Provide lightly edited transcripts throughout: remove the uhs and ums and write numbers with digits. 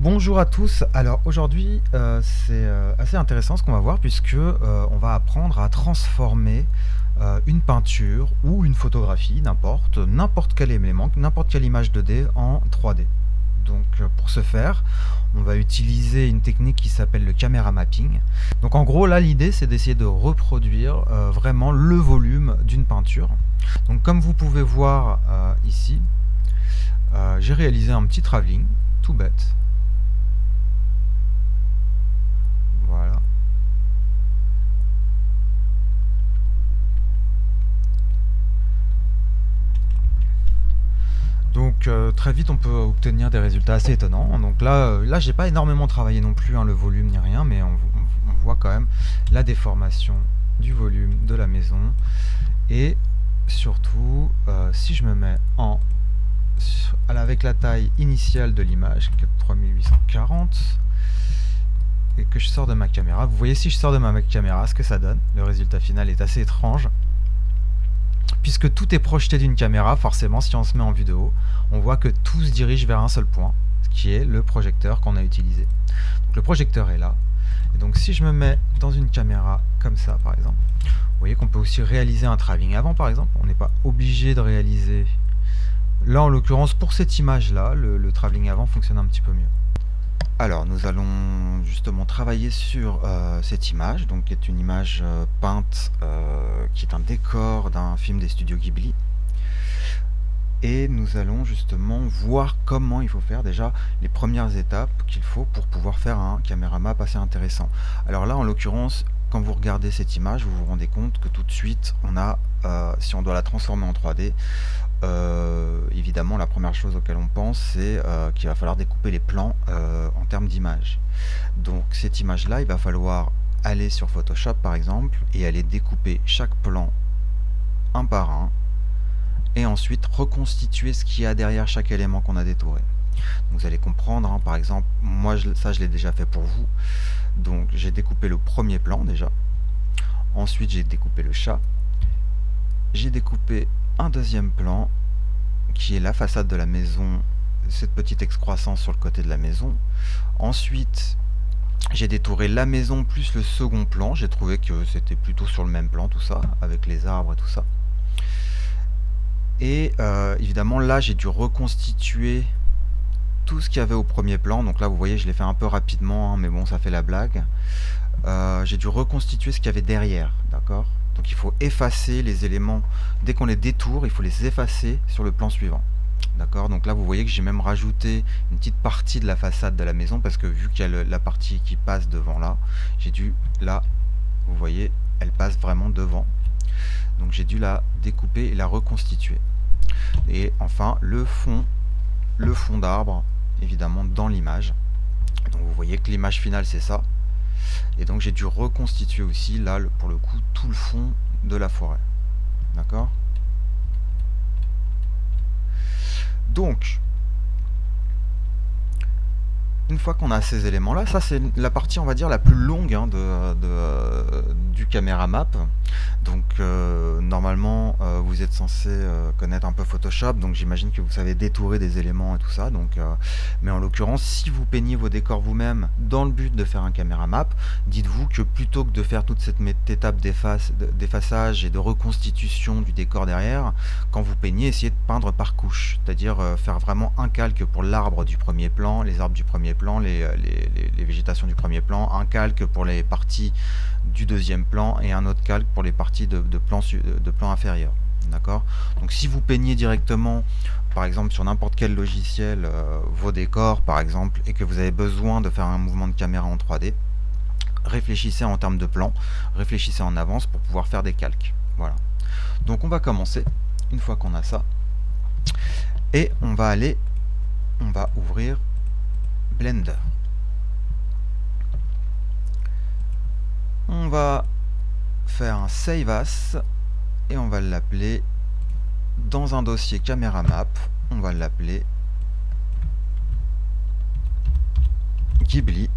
Bonjour à tous. Alors aujourd'hui, c'est assez intéressant ce qu'on va voir puisque on va apprendre à transformer une peinture ou une photographie, n'importe quel élément, n'importe quelle image 2D en 3D. Donc pour ce faire, on va utiliser une technique qui s'appelle le camera mapping. Donc en gros là l'idée c'est d'essayer de reproduire vraiment le volume d'une peinture. Donc comme vous pouvez voir ici, j'ai réalisé un petit travelling tout bête. Voilà. Donc très vite on peut obtenir des résultats assez étonnants. Donc là j'ai pas énormément travaillé non plus, hein, le volume ni rien, mais on voit quand même la déformation du volume de la maison. Et surtout si je me mets avec la taille initiale de l'image, 3840, et que je sors de ma caméra, vous voyez si je sors de ma caméra ce que ça donne. Le résultat final est assez étrange. Puisque tout est projeté d'une caméra, forcément si on se met en vue de haut, on voit que tout se dirige vers un seul point, ce qui est le projecteur qu'on a utilisé. Donc le projecteur est là, et donc si je me mets dans une caméra comme ça par exemple, vous voyez qu'on peut aussi réaliser un travelling avant par exemple, on n'est pas obligé de réaliser. Là en l'occurrence pour cette image là, le travelling avant fonctionne un petit peu mieux. Alors nous allons justement travailler sur cette image, donc qui est une image peinte, qui est un décor d'un film des studios Ghibli. Et nous allons justement voir comment il faut faire déjà les premières étapes qu'il faut pour pouvoir faire un camera map assez intéressant. Alors là en l'occurrence, quand vous regardez cette image, vous vous rendez compte que tout de suite on a, si on doit la transformer en 3D, évidemment la première chose auquel on pense c'est qu'il va falloir découper les plans en termes d'image. Donc cette image là il va falloir aller sur Photoshop par exemple et aller découper chaque plan un par un et ensuite reconstituer ce qu'il y a derrière chaque élément qu'on a détouré. Donc vous allez comprendre, hein, par exemple moi ça je l'ai déjà fait pour vous. Donc j'ai découpé le premier plan déjà, ensuite j'ai découpé le chat, j'ai découpé un deuxième plan qui est la façade de la maison, cette petite excroissance sur le côté de la maison. Ensuite j'ai détouré la maison plus le second plan, j'ai trouvé que c'était plutôt sur le même plan tout ça, avec les arbres et tout ça. Et évidemment là j'ai dû reconstituer tout ce qu'il y avait au premier plan. Donc là vous voyez je l'ai fait un peu rapidement, hein, mais bon ça fait la blague. J'ai dû reconstituer ce qu'il y avait derrière, d'accord. Donc il faut effacer les éléments, dès qu'on les détourne, il faut les effacer sur le plan suivant. D'accord, donc là vous voyez que j'ai même rajouté une petite partie de la façade de la maison, parce que vu qu'il y a la partie qui passe devant là, j'ai dû, là, vous voyez, elle passe vraiment devant. Donc j'ai dû la découper et la reconstituer. Et enfin le fond d'arbre, évidemment dans l'image. Donc vous voyez que l'image finale c'est ça. Et donc j'ai dû reconstituer aussi là pour le coup tout le fond de la forêt. D'accord. Donc une fois qu'on a ces éléments là, ça c'est la partie on va dire la plus longue, hein, du camera map. Donc normalement vous êtes censé connaître un peu Photoshop, donc j'imagine que vous savez détourer des éléments et tout ça. Donc mais en l'occurrence si vous peignez vos décors vous-même dans le but de faire un camera map, dites-vous que plutôt que de faire toute cette étape d'effaçage et de reconstitution du décor derrière, quand vous peignez, essayez de peindre par couche, c'est-à-dire faire vraiment un calque pour l'arbre du premier plan, les arbres du premier plan, les végétations du premier plan, un calque pour les parties du deuxième plan et un autre calque pour les parties de plan inférieur. D'accord. Donc si vous peignez directement par exemple sur n'importe quel logiciel vos décors par exemple, et que vous avez besoin de faire un mouvement de caméra en 3D, réfléchissez en termes de plan, réfléchissez en avance pour pouvoir faire des calques. Voilà. Donc on va commencer une fois qu'on a ça, et on va ouvrir Blender. On va faire un Save As et on va l'appeler dans un dossier Camera Map, on va l'appeler Ghibli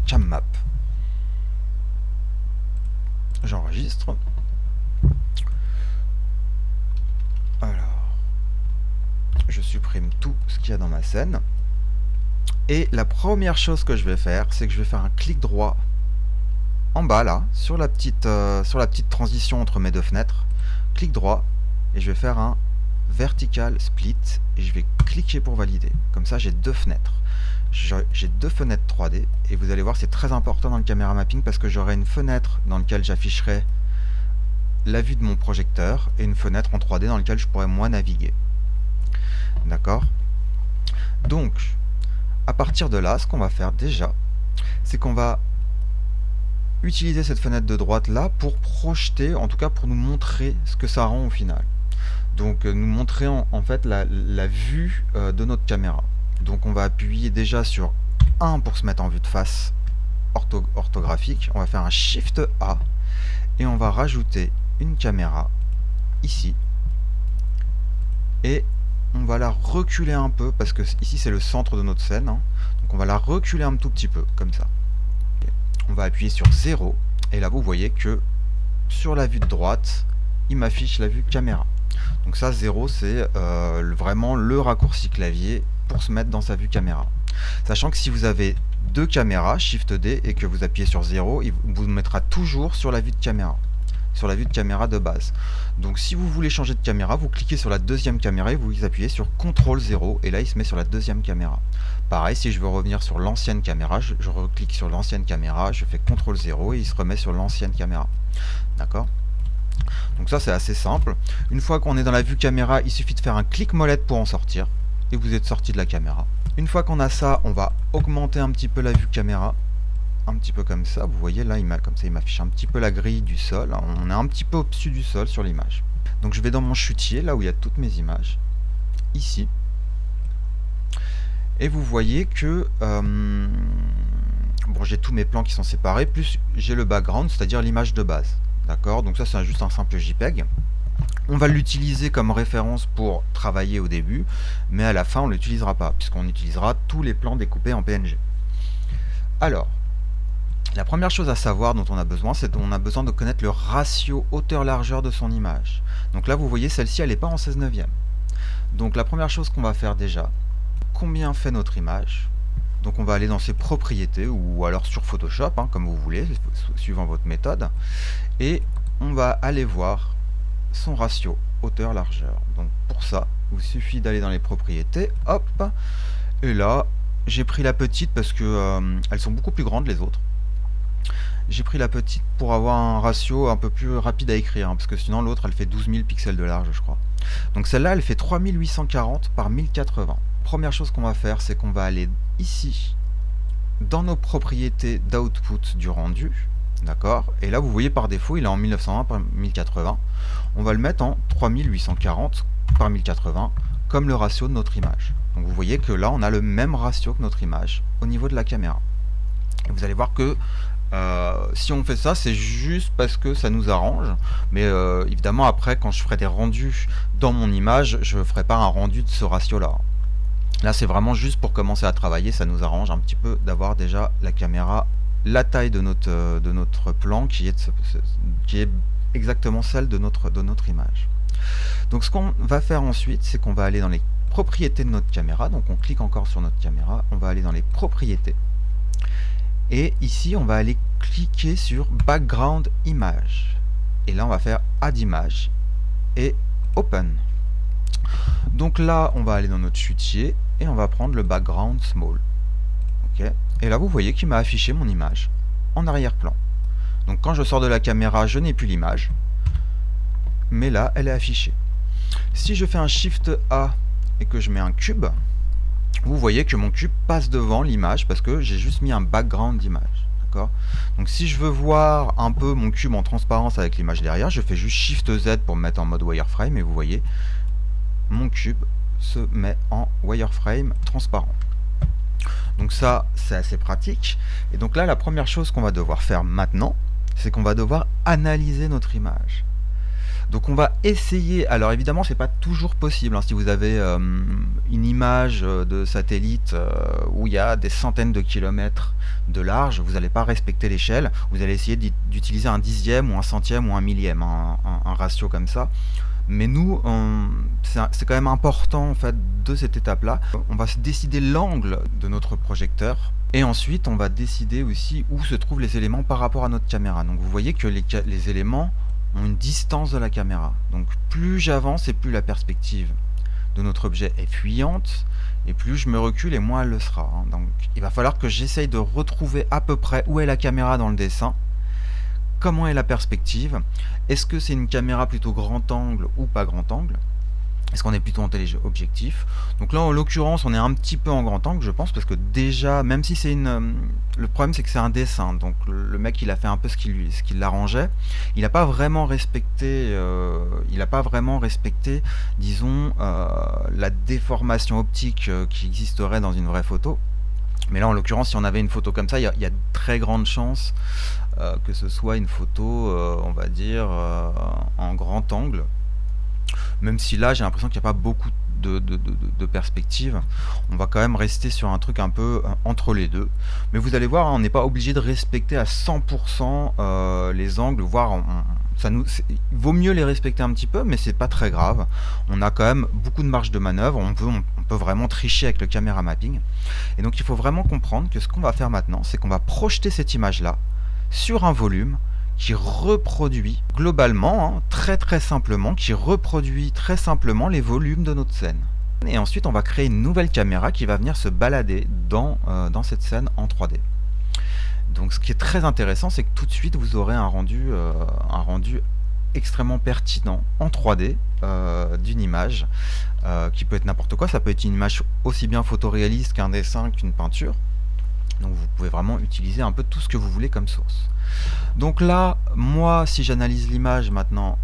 Cam Map. J'enregistre. Alors je supprime tout ce qu'il y a dans ma scène. Et la première chose que je vais faire, c'est que je vais faire un clic droit en bas là, sur la petite transition entre mes deux fenêtres. Clic droit, et je vais faire un vertical split, et je vais cliquer pour valider. Comme ça, j'ai deux fenêtres. J'ai deux fenêtres 3D, et vous allez voir, c'est très important dans le camera mapping, parce que j'aurai une fenêtre dans laquelle j'afficherai la vue de mon projecteur, et une fenêtre en 3D dans laquelle je pourrais moi naviguer. D'accord? Donc, à partir de là, ce qu'on va faire déjà, c'est qu'on va utiliser cette fenêtre de droite là pour projeter, en tout cas pour nous montrer ce que ça rend au final. Donc nous montrer en fait la vue de notre caméra. Donc on va appuyer déjà sur 1 pour se mettre en vue de face orthographique. On va faire un Shift A et on va rajouter une caméra ici. Et on va la reculer un peu parce que ici c'est le centre de notre scène. Hein. Donc on va la reculer un tout petit peu comme ça. On va appuyer sur 0 et là vous voyez que sur la vue de droite il m'affiche la vue caméra. Donc ça 0 c'est vraiment le raccourci clavier pour se mettre dans sa vue caméra. Sachant que si vous avez deux caméras, Shift D, et que vous appuyez sur 0, il vous mettra toujours sur la vue de caméra. Sur la vue de caméra de base. Donc si vous voulez changer de caméra, vous cliquez sur la deuxième caméra et vous appuyez sur CTRL 0 et là il se met sur la deuxième caméra. Pareil, si je veux revenir sur l'ancienne caméra, je reclique sur l'ancienne caméra, je fais CTRL 0 et il se remet sur l'ancienne caméra. D'accord? Donc ça c'est assez simple. Une fois qu'on est dans la vue caméra, il suffit de faire un clic molette pour en sortir et vous êtes sorti de la caméra. Une fois qu'on a ça, on va augmenter un petit peu la vue caméra. Un petit peu comme ça, vous voyez là, comme ça il m'affiche un petit peu la grille du sol. On est un petit peu au-dessus du sol sur l'image. Donc je vais dans mon chutier, là où il y a toutes mes images, ici. Et vous voyez que bon, j'ai tous mes plans qui sont séparés, plus j'ai le background, c'est-à-dire l'image de base. D'accord? Donc ça c'est juste un simple JPEG. On va l'utiliser comme référence pour travailler au début, mais à la fin on ne l'utilisera pas, puisqu'on utilisera tous les plans découpés en PNG. Alors, la première chose à savoir dont on a besoin, c'est qu'on a besoin de connaître le ratio hauteur-largeur de son image. Donc là, vous voyez, celle-ci, elle n'est pas en 16/9. Donc la première chose qu'on va faire déjà, combien fait notre image? Donc on va aller dans ses propriétés, ou alors sur Photoshop, hein, comme vous voulez, suivant votre méthode. Et on va aller voir son ratio hauteur-largeur. Donc pour ça, il vous suffit d'aller dans les propriétés, hop, et là, j'ai pris la petite parce que elles sont beaucoup plus grandes les autres. J'ai pris la petite pour avoir un ratio un peu plus rapide à écrire, hein, parce que sinon l'autre elle fait 12 000 pixels de large je crois. Donc celle-là elle fait 3840 par 1080. Première chose qu'on va faire, c'est qu'on va aller ici, dans nos propriétés d'output du rendu, d'accord? Et là vous voyez par défaut il est en 1920 par 1080. On va le mettre en 3840 par 1080, comme le ratio de notre image. Donc vous voyez que là on a le même ratio que notre image au niveau de la caméra. Et vous allez voir que si on fait ça, c'est juste parce que ça nous arrange, mais évidemment après quand je ferai des rendus dans mon image, je ne ferai pas un rendu de ce ratio là. Là c'est vraiment juste pour commencer à travailler, ça nous arrange un petit peu d'avoir déjà la caméra, la taille de notre plan qui est exactement celle de notre image. Donc ce qu'on va faire ensuite, c'est qu'on va aller dans les propriétés de notre caméra, donc on clique encore sur notre caméra, on va aller dans les propriétés. Et ici, on va aller cliquer sur Background Image. Et là, on va faire Add Image et Open. Donc là, on va aller dans notre chutier et on va prendre le Background Small. Okay. Et là, vous voyez qu'il m'a affiché mon image en arrière-plan. Donc quand je sors de la caméra, je n'ai plus l'image. Mais là, elle est affichée. Si je fais un Shift A et que je mets un cube, vous voyez que mon cube passe devant l'image parce que j'ai juste mis un background d'image. D'accord? Donc si je veux voir un peu mon cube en transparence avec l'image derrière, je fais juste Shift Z pour me mettre en mode wireframe et vous voyez, mon cube se met en wireframe transparent. Donc ça, c'est assez pratique. Et donc là, la première chose qu'on va devoir faire maintenant, c'est qu'on va devoir analyser notre image. Donc on va essayer, alors évidemment c'est pas toujours possible, hein, si vous avez une image de satellite où il y a des centaines de kilomètres de large, vous n'allez pas respecter l'échelle, vous allez essayer d'utiliser un dixième ou un centième ou un millième, un ratio comme ça. Mais nous, c'est quand même important en fait de cette étape-là. On va se décider l'angle de notre projecteur. Et ensuite, on va décider aussi où se trouvent les éléments par rapport à notre caméra. Donc vous voyez que les éléments ont une distance de la caméra. Donc plus j'avance et plus la perspective de notre objet est fuyante, et plus je me recule et moins elle le sera. Donc il va falloir que j'essaye de retrouver à peu près où est la caméra dans le dessin, comment est la perspective, est-ce que c'est une caméra plutôt grand angle ou pas grand angle, est-ce qu'on est plutôt en téléobjectif. Donc là en l'occurrence on est un petit peu en grand angle je pense, parce que déjà même si c'est le problème c'est que c'est un dessin, donc le mec il a fait un peu ce qui l'arrangeait, il n'a pas vraiment respecté disons la déformation optique qui existerait dans une vraie photo. Mais là en l'occurrence si on avait une photo comme ça, il y a de très grandes chances que ce soit une photo on va dire en grand angle. Même si là j'ai l'impression qu'il n'y a pas beaucoup de perspectives, on va quand même rester sur un truc un peu entre les deux. Mais vous allez voir, on n'est pas obligé de respecter à 100% les angles, voire il vaut mieux les respecter un petit peu, mais c'est pas très grave. On a quand même beaucoup de marge de manœuvre, on peut vraiment tricher avec le caméra mapping. Et donc il faut vraiment comprendre que ce qu'on va faire maintenant, c'est qu'on va projeter cette image-là sur un volume qui reproduit globalement, très simplement, qui reproduit très simplement les volumes de notre scène. Et ensuite on va créer une nouvelle caméra qui va venir se balader dans cette scène en 3D. Donc ce qui est très intéressant, c'est que tout de suite vous aurez un rendu extrêmement pertinent en 3D d'une image qui peut être n'importe quoi. Ça peut être une image aussi bien photoréaliste qu'un dessin, qu'une peinture. Donc vous pouvez vraiment utiliser un peu tout ce que vous voulez comme source. Donc là, moi, si j'analyse l'image maintenant,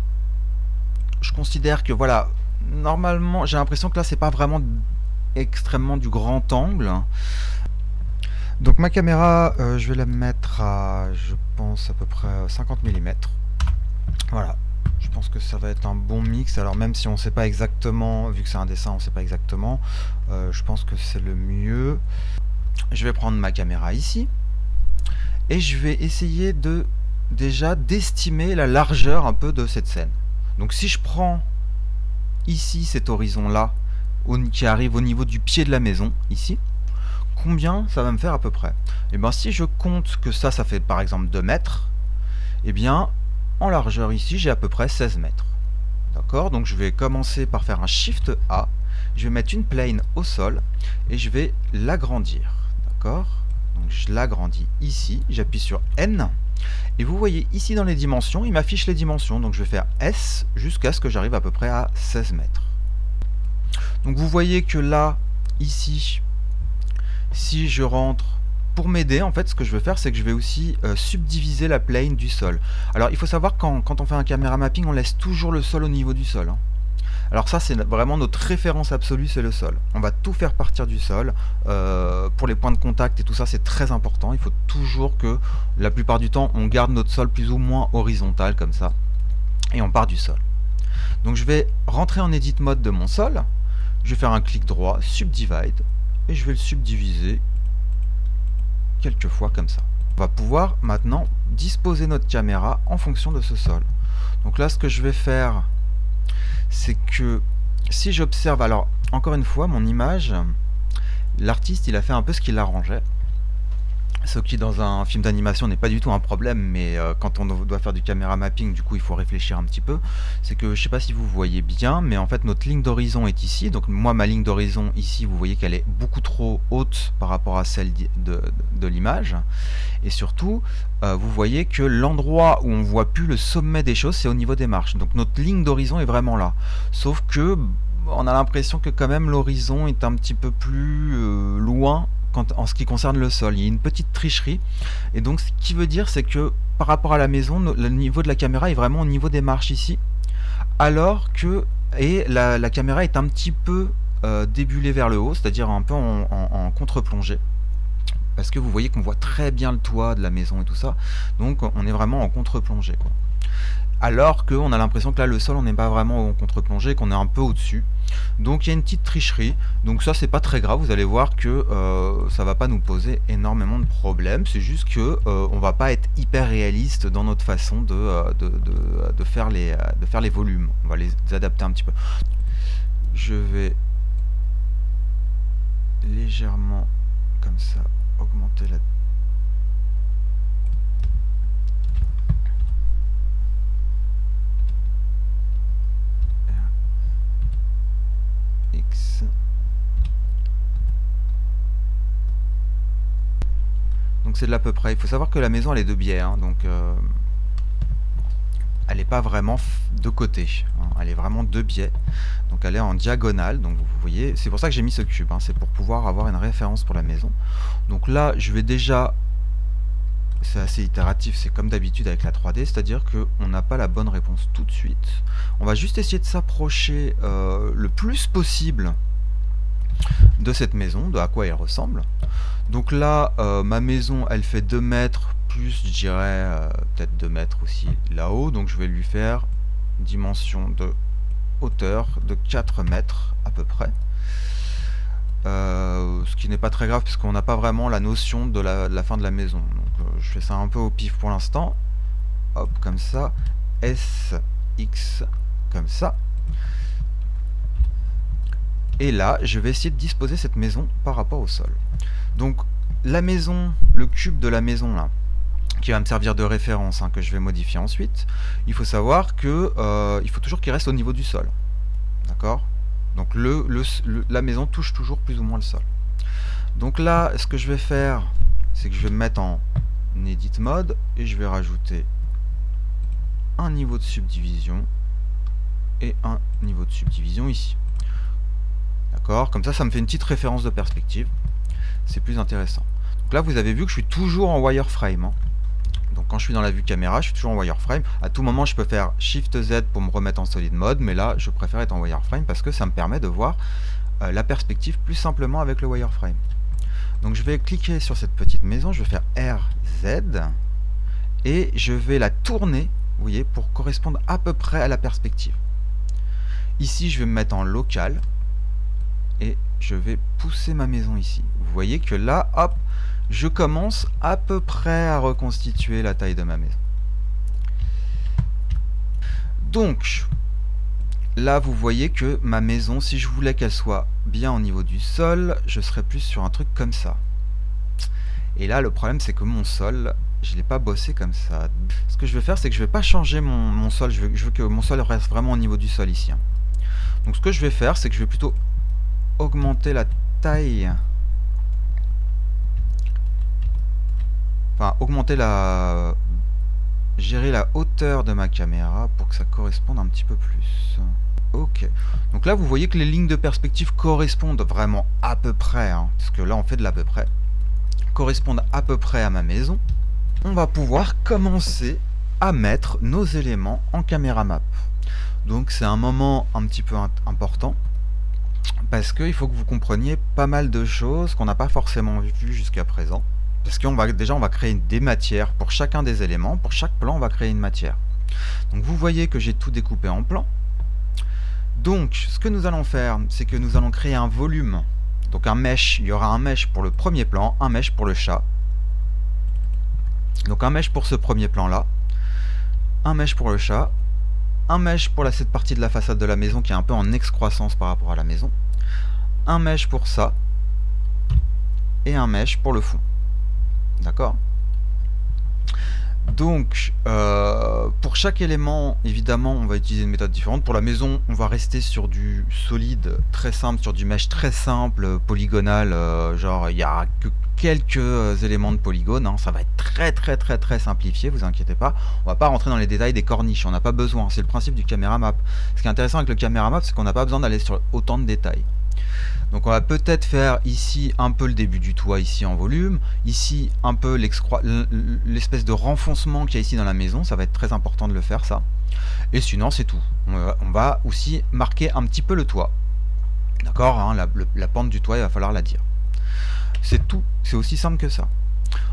je considère que voilà, normalement, j'ai l'impression que là, c'est pas vraiment extrêmement du grand angle. Donc ma caméra, je vais la mettre à, je pense, à peu près 50 mm. Voilà, je pense que ça va être un bon mix. Alors même si on ne sait pas exactement, vu que c'est un dessin, on ne sait pas exactement, je pense que c'est le mieux. Je vais prendre ma caméra ici et je vais essayer déjà d'estimer la largeur un peu de cette scène. Donc si je prends ici cet horizon là qui arrive au niveau du pied de la maison ici, combien ça va me faire à peu près? Et bien si je compte que ça fait par exemple 2 mètres, et bien en largeur ici j'ai à peu près 16 mètres. D'accord, donc je vais commencer par faire un Shift A, je vais mettre une plane au sol et je vais l'agrandir. D'accord, donc je l'agrandis ici, j'appuie sur N et vous voyez ici dans les dimensions, il m'affiche les dimensions, donc je vais faire S jusqu'à ce que j'arrive à peu près à 16 mètres. Donc vous voyez que là, ici, si je rentre, pour m'aider, en fait, ce que je vais faire, c'est que je vais aussi subdiviser la plane du sol. Alors il faut savoir que quand on fait un caméra mapping, on laisse toujours le sol au niveau du sol. Alors ça c'est vraiment notre référence absolue, c'est le sol. On va tout faire partir du sol. Pour les points de contact et tout ça c'est très important. Il faut toujours que la plupart du temps on garde notre sol plus ou moins horizontal comme ça. Et on part du sol. Donc je vais rentrer en edit mode de mon sol. Je vais faire un clic droit, subdivide. Et je vais le subdiviser quelques fois comme ça. On va pouvoir maintenant disposer notre caméra en fonction de ce sol. Donc là ce que je vais faire, c'est que si j'observe, alors encore une fois mon image, l'artiste il a fait un peu ce qu'il l'arrangeait, ce qui dans un film d'animation n'est pas du tout un problème, mais quand on doit faire du caméra mapping, du coup il faut réfléchir un petit peu. C'est que je sais pas si vous voyez bien, mais en fait notre ligne d'horizon est ici, donc moi ma ligne d'horizon ici, vous voyez qu'elle est beaucoup trop haute par rapport à celle de l'image, et surtout vous voyez que l'endroit où on voit plus le sommet des choses, c'est au niveau des marches. Donc notre ligne d'horizon est vraiment là, sauf que on a l'impression que quand même l'horizon est un petit peu plus loin en ce qui concerne le sol. Il y a une petite tricherie, et donc ce qui veut dire c'est que par rapport à la maison, le niveau de la caméra est vraiment au niveau des marches ici, alors que la caméra est un petit peu débulée vers le haut, c'est-à-dire un peu en contre-plongée, parce que vous voyez qu'on voit très bien le toit de la maison et tout ça, donc on est vraiment en contre-plongée, quoi. alors qu'on a l'impression que là le sol on n'est pas vraiment en contre-plongée, qu'on est un peu au-dessus. Donc il y a une petite tricherie, donc ça c'est pas très grave, vous allez voir que ça va pas nous poser énormément de problèmes, c'est juste que on va pas être hyper réaliste dans notre façon de faire les volumes, on va les adapter un petit peu. Je vais légèrement comme ça augmenter la X. Donc c'est de l'à peu près. Il faut savoir que la maison elle est de biais, hein, donc elle n'est pas vraiment de côté, hein, elle est vraiment de biais. Donc elle est en diagonale, donc vous voyez, c'est pour ça que j'ai mis ce cube, hein, c'est pour pouvoir avoir une référence pour la maison. Donc là je vais déjà, c'est assez itératif, c'est comme d'habitude avec la 3D, c'est-à-dire qu'on n'a pas la bonne réponse tout de suite. On va juste essayer de s'approcher le plus possible de cette maison, de à quoi elle ressemble. Donc là, ma maison, elle fait 2 mètres, plus je dirais peut-être 2 mètres aussi là-haut, donc je vais lui faire dimension de hauteur de 4 mètres à peu près. Ce qui n'est pas très grave puisqu'on n'a pas vraiment la notion de la fin de la maison. Donc je fais ça un peu au pif pour l'instant. Hop, comme ça. SX, comme ça. Et là, je vais essayer de disposer cette maison par rapport au sol. Donc la maison, le cube de la maison là, qui va me servir de référence, hein, que je vais modifier ensuite, il faut savoir que il faut toujours qu'il reste au niveau du sol. D'accord ? Donc la maison touche toujours plus ou moins le sol. Donc là, ce que je vais faire, c'est que je vais me mettre en edit mode et je vais rajouter un niveau de subdivision et un niveau de subdivision ici. D'accord ? Comme ça me fait une petite référence de perspective. C'est plus intéressant. Donc là, vous avez vu que je suis toujours en wireframe, hein. Donc quand je suis dans la vue caméra, je suis toujours en wireframe. À tout moment, je peux faire Shift Z pour me remettre en solid mode, mais là, je préfère être en wireframe parce que ça me permet de voir la perspective plus simplement avec le wireframe. Donc je vais cliquer sur cette petite maison, je vais faire RZ et je vais la tourner, vous voyez, pour correspondre à peu près à la perspective. Ici, je vais me mettre en local et je vais pousser ma maison ici. Vous voyez que là, hop, je commence à peu près à reconstituer la taille de ma maison. Donc, là, vous voyez que ma maison, si je voulais qu'elle soit bien au niveau du sol, je serais plus sur un truc comme ça. Et là, le problème, c'est que mon sol, je ne l'ai pas bossé comme ça. Ce que je vais faire, c'est que je ne vais pas changer mon sol. Je veux que mon sol reste vraiment au niveau du sol ici, hein. Donc, ce que je vais faire, c'est que je vais plutôt augmenter la taille... Enfin, gérer la hauteur de ma caméra pour que ça corresponde un petit peu plus. Ok. Donc là, vous voyez que les lignes de perspective correspondent vraiment à peu près, hein, parce que là, on fait de l'à peu près. Correspondent à peu près à ma maison. On va pouvoir commencer à mettre nos éléments en caméra map. Donc c'est un moment un petit peu important, parce qu'il faut que vous compreniez pas mal de choses qu'on n'a pas forcément vues jusqu'à présent. Parce qu'on va déjà on va créer des matières pour chacun des éléments, pour chaque plan on va créer une matière. Donc vous voyez que j'ai tout découpé en plans. Donc ce que nous allons faire, c'est que nous allons créer un volume. Donc un mesh, il y aura un mesh pour le premier plan, un mesh pour le chat. Donc un mesh pour ce premier plan là, un mesh pour le chat, un mesh pour cette partie de la façade de la maison qui est un peu en excroissance par rapport à la maison, un mesh pour ça, et un mesh pour le fond. D'accord? Donc, pour chaque élément, évidemment, on va utiliser une méthode différente. Pour la maison, on va rester sur du solide très simple, sur du mesh très simple, polygonal. Genre, il n'y a que quelques éléments de polygone, hein. Ça va être très simplifié, vous inquiétez pas. On va pas rentrer dans les détails des corniches, on n'a pas besoin. C'est le principe du camera map. Ce qui est intéressant avec le camera map, c'est qu'on n'a pas besoin d'aller sur autant de détails. Donc on va peut-être faire ici un peu le début du toit ici en volume, ici un peu l'espèce de renfoncement qu'il y a ici dans la maison, ça va être très important de le faire ça. Et sinon c'est tout. On va aussi marquer un petit peu le toit. D'accord, hein, la pente du toit, il va falloir la dire. C'est tout, c'est aussi simple que ça.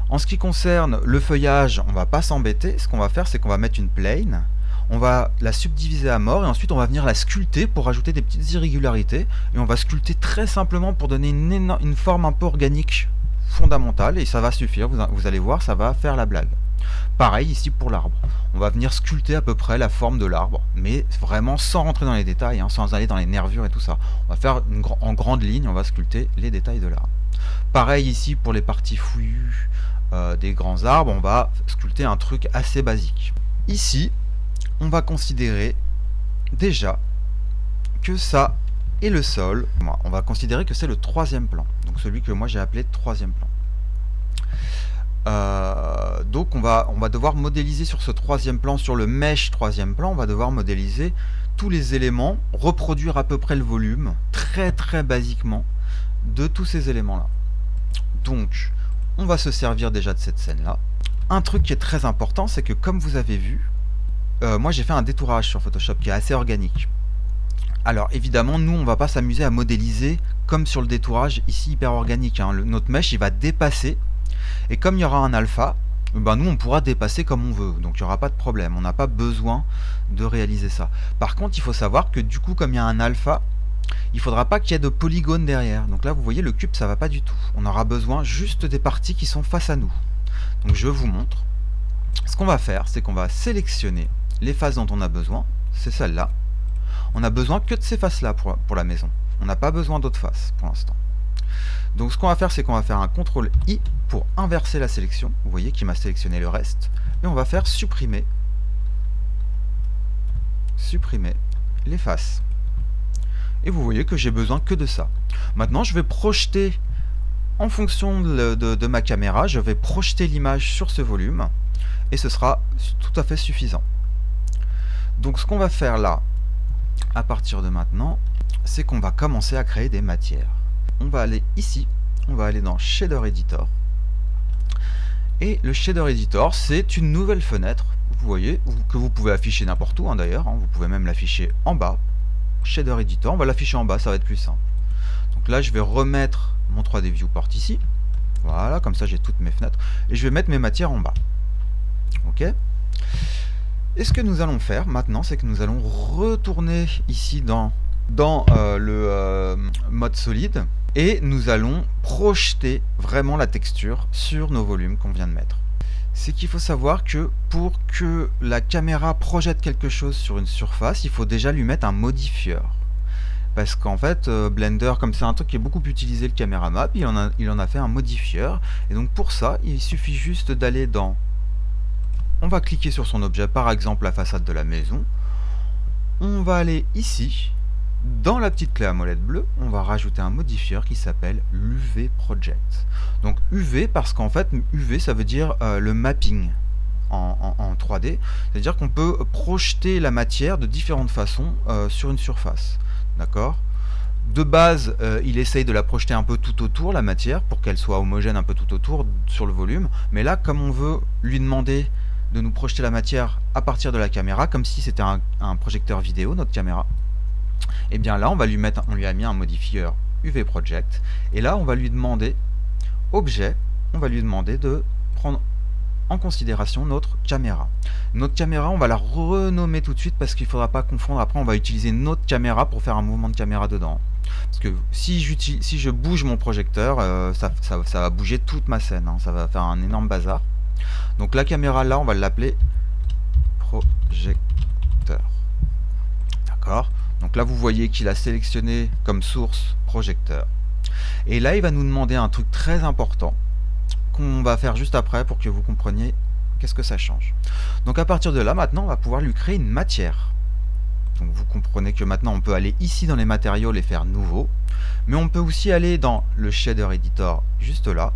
En ce qui concerne le feuillage, on va pas s'embêter. Ce qu'on va faire, c'est qu'on va mettre une plane. on va la subdiviser à mort et ensuite on va venir la sculpter pour rajouter des petites irrégularités et on va sculpter très simplement pour donner une forme un peu organique fondamentale et ça va suffire, vous allez voir, ça va faire la blague. Pareil ici pour l'arbre, on va venir sculpter à peu près la forme de l'arbre, mais vraiment sans rentrer dans les détails, hein, sans aller dans les nervures et tout ça. On va faire en grande ligne, on va sculpter les détails de l'arbre. Pareil ici pour les parties fouillues des grands arbres, on va sculpter un truc assez basique. Ici, on va considérer déjà que ça est le sol. On va considérer que c'est le troisième plan, donc celui que moi j'ai appelé troisième plan. Donc on va devoir modéliser sur ce troisième plan, sur le mesh troisième plan, on va devoir modéliser tous les éléments, reproduire à peu près le volume, très basiquement, de tous ces éléments là. Donc on va se servir déjà de cette scène là. Un truc qui est très important, c'est que comme vous avez vu, moi j'ai fait un détourage sur Photoshop qui est assez organique. Alors évidemment nous on va pas s'amuser à modéliser comme sur le détourage ici hyper organique, hein. Notre mesh il va dépasser. Et comme il y aura un alpha, ben nous on pourra dépasser comme on veut, donc il n'y aura pas de problème, on n'a pas besoin de réaliser ça. Par contre il faut savoir que du coup comme il y a un alpha, il ne faudra pas qu'il y ait de polygones derrière. Donc là vous voyez le cube ça va pas du tout, on aura besoin juste des parties qui sont face à nous. Donc je vous montre. Ce qu'on va faire c'est qu'on va sélectionner les faces dont on a besoin, c'est celle-là. On a besoin que de ces faces là pour la maison, on n'a pas besoin d'autres faces pour l'instant. Donc ce qu'on va faire, c'est qu'on va faire un CTRL I pour inverser la sélection. Vous voyez qu'il m'a sélectionné le reste. Et on va faire supprimer les faces. Et vous voyez que j'ai besoin que de ça. Maintenant, je vais projeter, en fonction de ma caméra, je vais projeter l'image sur ce volume. Et ce sera tout à fait suffisant. Donc ce qu'on va faire là, à partir de maintenant, c'est qu'on va commencer à créer des matières. On va aller ici, on va aller dans Shader Editor. Et le Shader Editor, c'est une nouvelle fenêtre, vous voyez, que vous pouvez afficher n'importe où, hein, d'ailleurs, hein, vous pouvez même l'afficher en bas. Shader Editor, on va l'afficher en bas, ça va être plus simple. Donc là, je vais remettre mon 3D Viewport ici. Voilà, comme ça j'ai toutes mes fenêtres. Et je vais mettre mes matières en bas. Ok. Et ce que nous allons faire maintenant, c'est que nous allons retourner ici dans le mode solide. Et nous allons projeter vraiment la texture sur nos volumes qu'on vient de mettre. C'est qu'il faut savoir que pour que la caméra projette quelque chose sur une surface, il faut déjà lui mettre un modifieur. Parce qu'en fait, Blender, comme c'est un truc qui est beaucoup utilisé, le camera map, il en a fait un modifieur. Et donc pour ça, il suffit juste d'aller dans... On va cliquer sur son objet, par exemple la façade de la maison. On va aller ici. Dans la petite clé à molette bleue, on va rajouter un modifieur qui s'appelle l'UV Project. Donc UV parce qu'en fait, UV ça veut dire le mapping en 3D. C'est-à-dire qu'on peut projeter la matière de différentes façons sur une surface. D'accord ? De base, il essaye de la projeter un peu tout autour, la matière, pour qu'elle soit homogène un peu tout autour sur le volume. Mais là, comme on veut lui demander de nous projeter la matière à partir de la caméra, comme si c'était un projecteur vidéo, notre caméra, et bien là on lui a mis un modifieur UV Project et là on va lui demander objet, on va lui demander de prendre en considération notre caméra. Notre caméra on va la renommer tout de suite parce qu'il ne faudra pas confondre, après on va utiliser notre caméra pour faire un mouvement de caméra dedans. Parce que si je bouge mon projecteur, ça va bouger toute ma scène, hein, ça va faire un énorme bazar. Donc la caméra là on va l'appeler projecteur. D'accord ? Donc là vous voyez qu'il a sélectionné comme source projecteur. Et là il va nous demander un truc très important qu'on va faire juste après pour que vous compreniez qu'est-ce que ça change. Donc à partir de là maintenant on va pouvoir lui créer une matière. Donc vous comprenez que maintenant on peut aller ici dans les matériaux, les faire nouveaux. Mais on peut aussi aller dans le Shader Editor juste là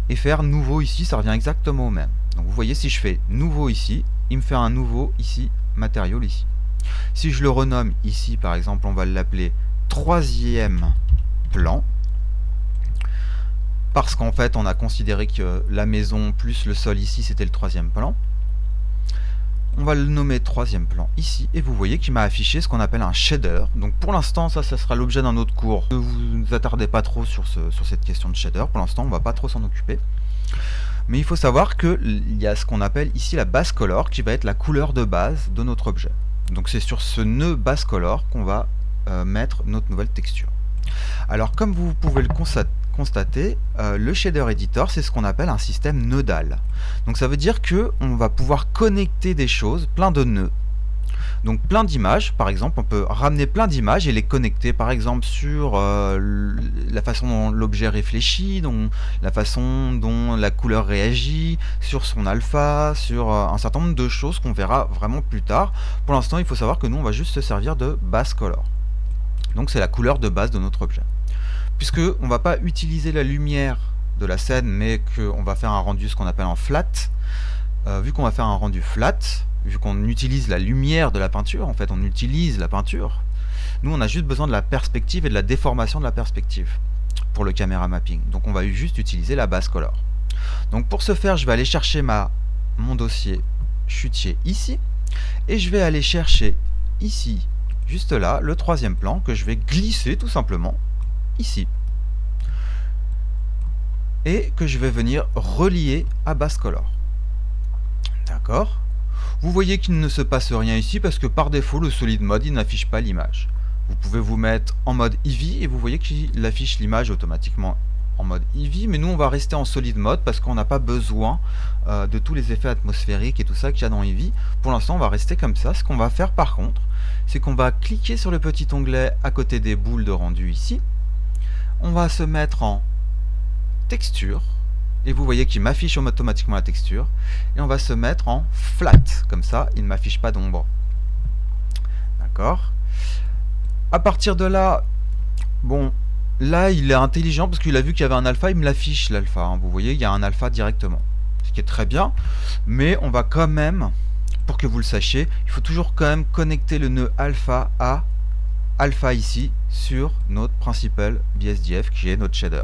et faire nouveau ici, ça revient exactement au même. Donc vous voyez si je fais nouveau ici, il me fait un nouveau ici, matériau ici. Si je le renomme ici par exemple, on va l'appeler troisième plan parce qu'en fait on a considéré que la maison plus le sol ici c'était le troisième plan. On va le nommer troisième plan ici et vous voyez qu'il m'a affiché ce qu'on appelle un shader. Donc pour l'instant ça sera l'objet d'un autre cours. Ne vous attardez pas trop sur cette question de shader, pour l'instant on va pas trop s'en occuper. Mais il faut savoir qu'il y a ce qu'on appelle ici la base color qui va être la couleur de base de notre objet. Donc c'est sur ce nœud base color qu'on va mettre notre nouvelle texture. Alors comme vous pouvez le constater, le shader editor c'est ce qu'on appelle un système nodal. Donc ça veut dire que on va pouvoir connecter des choses, plein de nœuds. Donc plein d'images, par exemple, on peut ramener plein d'images et les connecter par exemple sur la façon dont l'objet réfléchit, la façon dont la couleur réagit, sur son alpha, sur un certain nombre de choses qu'on verra vraiment plus tard. Pour l'instant, il faut savoir que nous, on va juste se servir de base color. Donc c'est la couleur de base de notre objet. Puisque on ne va pas utiliser la lumière de la scène, mais qu'on va faire un rendu ce qu'on appelle en flat, vu qu'on va faire un rendu flat, vu qu'on utilise la lumière de la peinture, en fait on utilise la peinture, nous on a juste besoin de la perspective et de la déformation de la perspective pour le camera mapping. Donc on va juste utiliser la base color. Donc pour ce faire, je vais aller chercher mon dossier chutier ici, et je vais aller chercher ici, juste là, le troisième plan que je vais glisser tout simplement ici, et que je vais venir relier à base color. D'accord ? Vous voyez qu'il ne se passe rien ici parce que par défaut le solid mode il n'affiche pas l'image. Vous pouvez vous mettre en mode Eevee et vous voyez qu'il affiche l'image automatiquement en mode Eevee, mais nous on va rester en solid mode parce qu'on n'a pas besoin de tous les effets atmosphériques et tout ça qu'il y a dans Eevee. Pour l'instant on va rester comme ça. Ce qu'on va faire par contre, c'est qu'on va cliquer sur le petit onglet à côté des boules de rendu ici. On va se mettre en texture. Et vous voyez qu'il m'affiche automatiquement la texture. Et on va se mettre en flat. Comme ça, il ne m'affiche pas d'ombre. D'accord. À partir de là, bon, là, il est intelligent parce qu'il a vu qu'il y avait un alpha. Il me l'affiche, l'alpha. Hein. Vous voyez, il y a un alpha directement. Ce qui est très bien. Mais on va quand même, pour que vous le sachiez, il faut toujours quand même connecter le nœud alpha à alpha ici sur notre principal BSDF qui est notre shader.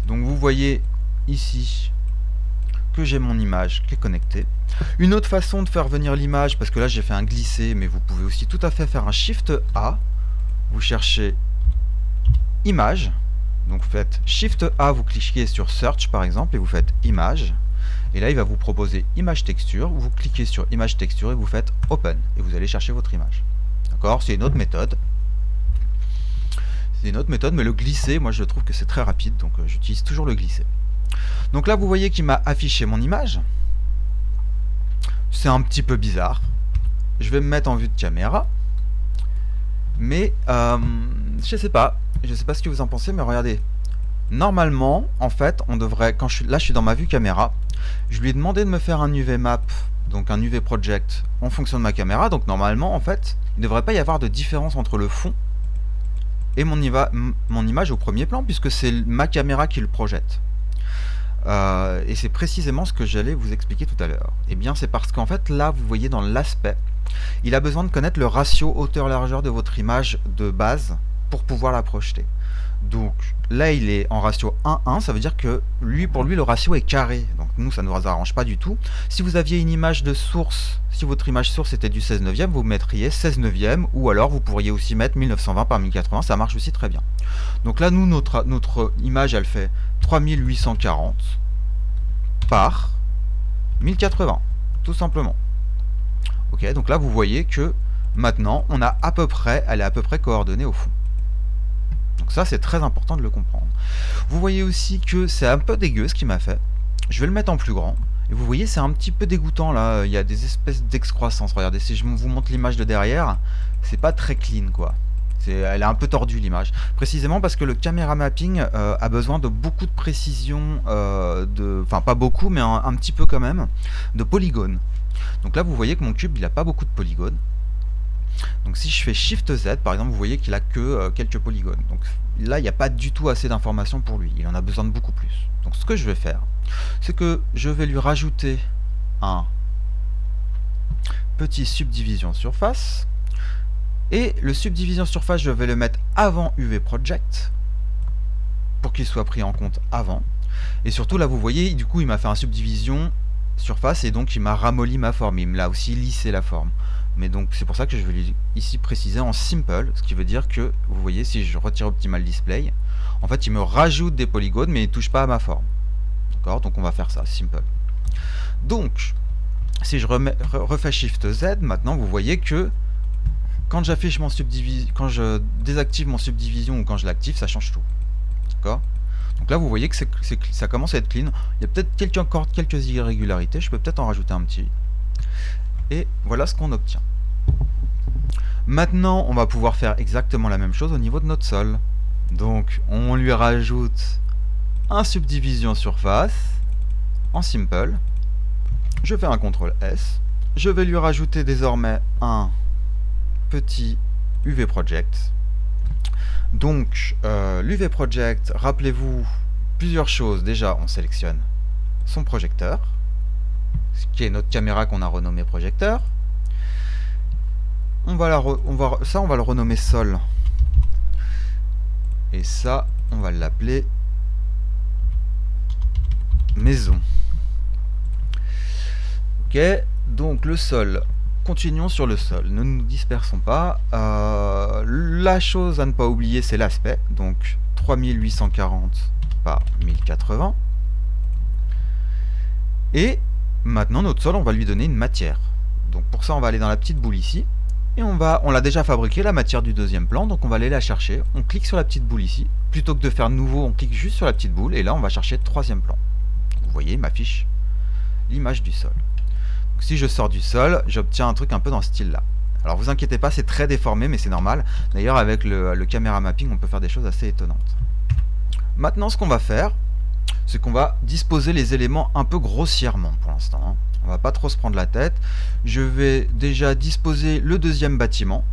Donc vous voyez ici que j'ai mon image qui est connectée. Une autre façon de faire venir l'image, parce que là j'ai fait un glisser, mais vous pouvez aussi tout à fait faire un Shift A. Vous cherchez image, donc vous faites Shift A, vous cliquez sur Search par exemple, et vous faites image. Et là il va vous proposer image texture, vous cliquez sur image texture et vous faites Open, et vous allez chercher votre image. D'accord, c'est une autre méthode. C'est une autre méthode, mais le glisser, moi je trouve que c'est très rapide, donc j'utilise toujours le glisser. Donc là vous voyez qu'il m'a affiché mon image. C'est un petit peu bizarre. Je vais me mettre en vue de caméra. Mais je sais pas ce que vous en pensez, mais regardez. Normalement, en fait, on devrait, là je suis dans ma vue caméra, je lui ai demandé de me faire un UV map, donc un UV project en fonction de ma caméra. Donc normalement, en fait, il ne devrait pas y avoir de différence entre le fond et mon image au premier plan, puisque c'est ma caméra qui le projette. Et c'est précisément ce que j'allais vous expliquer tout à l'heure. Et bien c'est parce qu'en fait là vous voyez dans l'aspect, il a besoin de connaître le ratio hauteur-largeur de votre image de base pour pouvoir la projeter. Donc là il est en ratio 1:1, ça veut dire que pour lui le ratio est carré, donc nous ça ne nous arrange pas du tout. Si vous aviez une image de source, si votre image source était du 16/9, vous mettriez 16/9, ou alors vous pourriez aussi mettre 1920 par 1080, ça marche aussi très bien. Donc là nous notre image elle fait 3840 par 1080, tout simplement. Ok, donc là vous voyez que maintenant on a à peu près, elle est à peu près coordonnée au fond. Donc ça c'est très important de le comprendre. Vous voyez aussi que c'est un peu dégueu ce qu'il m'a fait. Je vais le mettre en plus grand. Et vous voyez c'est un petit peu dégoûtant là. Il y a des espèces d'excroissance. Regardez, si je vous montre l'image de derrière, c'est pas très clean quoi. Elle est un peu tordue l'image. Précisément parce que le camera mapping a besoin de beaucoup de précision, enfin pas beaucoup mais un petit peu quand même, de polygones. Donc là vous voyez que mon cube il n'a pas beaucoup de polygones. Donc si je fais Shift Z par exemple, vous voyez qu'il a que quelques polygones. Donc là il n'y a pas du tout assez d'informations pour lui, il en a besoin de beaucoup plus. Donc ce que je vais faire, c'est que je vais lui rajouter un petit subdivision surface. Et le subdivision surface, je vais le mettre avant UV Project pour qu'il soit pris en compte avant. Et surtout là vous voyez, du coup il m'a fait un subdivision surface et donc il m'a ramolli ma forme, il me l'a aussi lissé la forme. Mais donc c'est pour ça que je vais ici préciser en simple, ce qui veut dire que vous voyez si je retire Optimal Display, en fait il me rajoute des polygones mais il ne touche pas à ma forme. D'accord, donc on va faire ça, simple. Donc, si je refais Shift Z, maintenant vous voyez que quand j'affiche mon subdivision, quand je désactive mon subdivision ou quand je l'active, ça change tout. D'accord. Donc là vous voyez que ça commence à être clean. Il y a peut-être encore quelques irrégularités, je peux peut-être en rajouter un petit. Et voilà ce qu'on obtient. Maintenant on va pouvoir faire exactement la même chose au niveau de notre sol. Donc on lui rajoute un subdivision surface en simple. Je fais un CTRL S. Je vais lui rajouter désormais un petit UV Project. Donc l'UV Project, rappelez-vous plusieurs choses. Déjà, on sélectionne son projecteur, ce qui est notre caméra qu'on a renommé projecteur. On va le renommer sol. Et ça, on va l'appeler maison. Ok, donc le sol. Continuons sur le sol, ne nous dispersons pas. La chose à ne pas oublier, c'est l'aspect. Donc 3840 par 1080. Et maintenant, notre sol, on va lui donner une matière. Donc pour ça, on va aller dans la petite boule ici. Et on l'a déjà fabriqué, la matière du deuxième plan. Donc on va aller la chercher. On clique sur la petite boule ici. Plutôt que de faire nouveau, on clique juste sur la petite boule. Et là, on va chercher le troisième plan. Vous voyez, il m'affiche l'image du sol. Donc, si je sors du sol, j'obtiens un truc un peu dans ce style-là. Alors vous inquiétez pas, c'est très déformé, mais c'est normal. D'ailleurs, avec le camera mapping, on peut faire des choses assez étonnantes. Maintenant, ce qu'on va faire, c'est qu'on va disposer les éléments un peu grossièrement pour l'instant, hein. On va pas trop se prendre la tête. Je vais déjà disposer le deuxième bâtiment.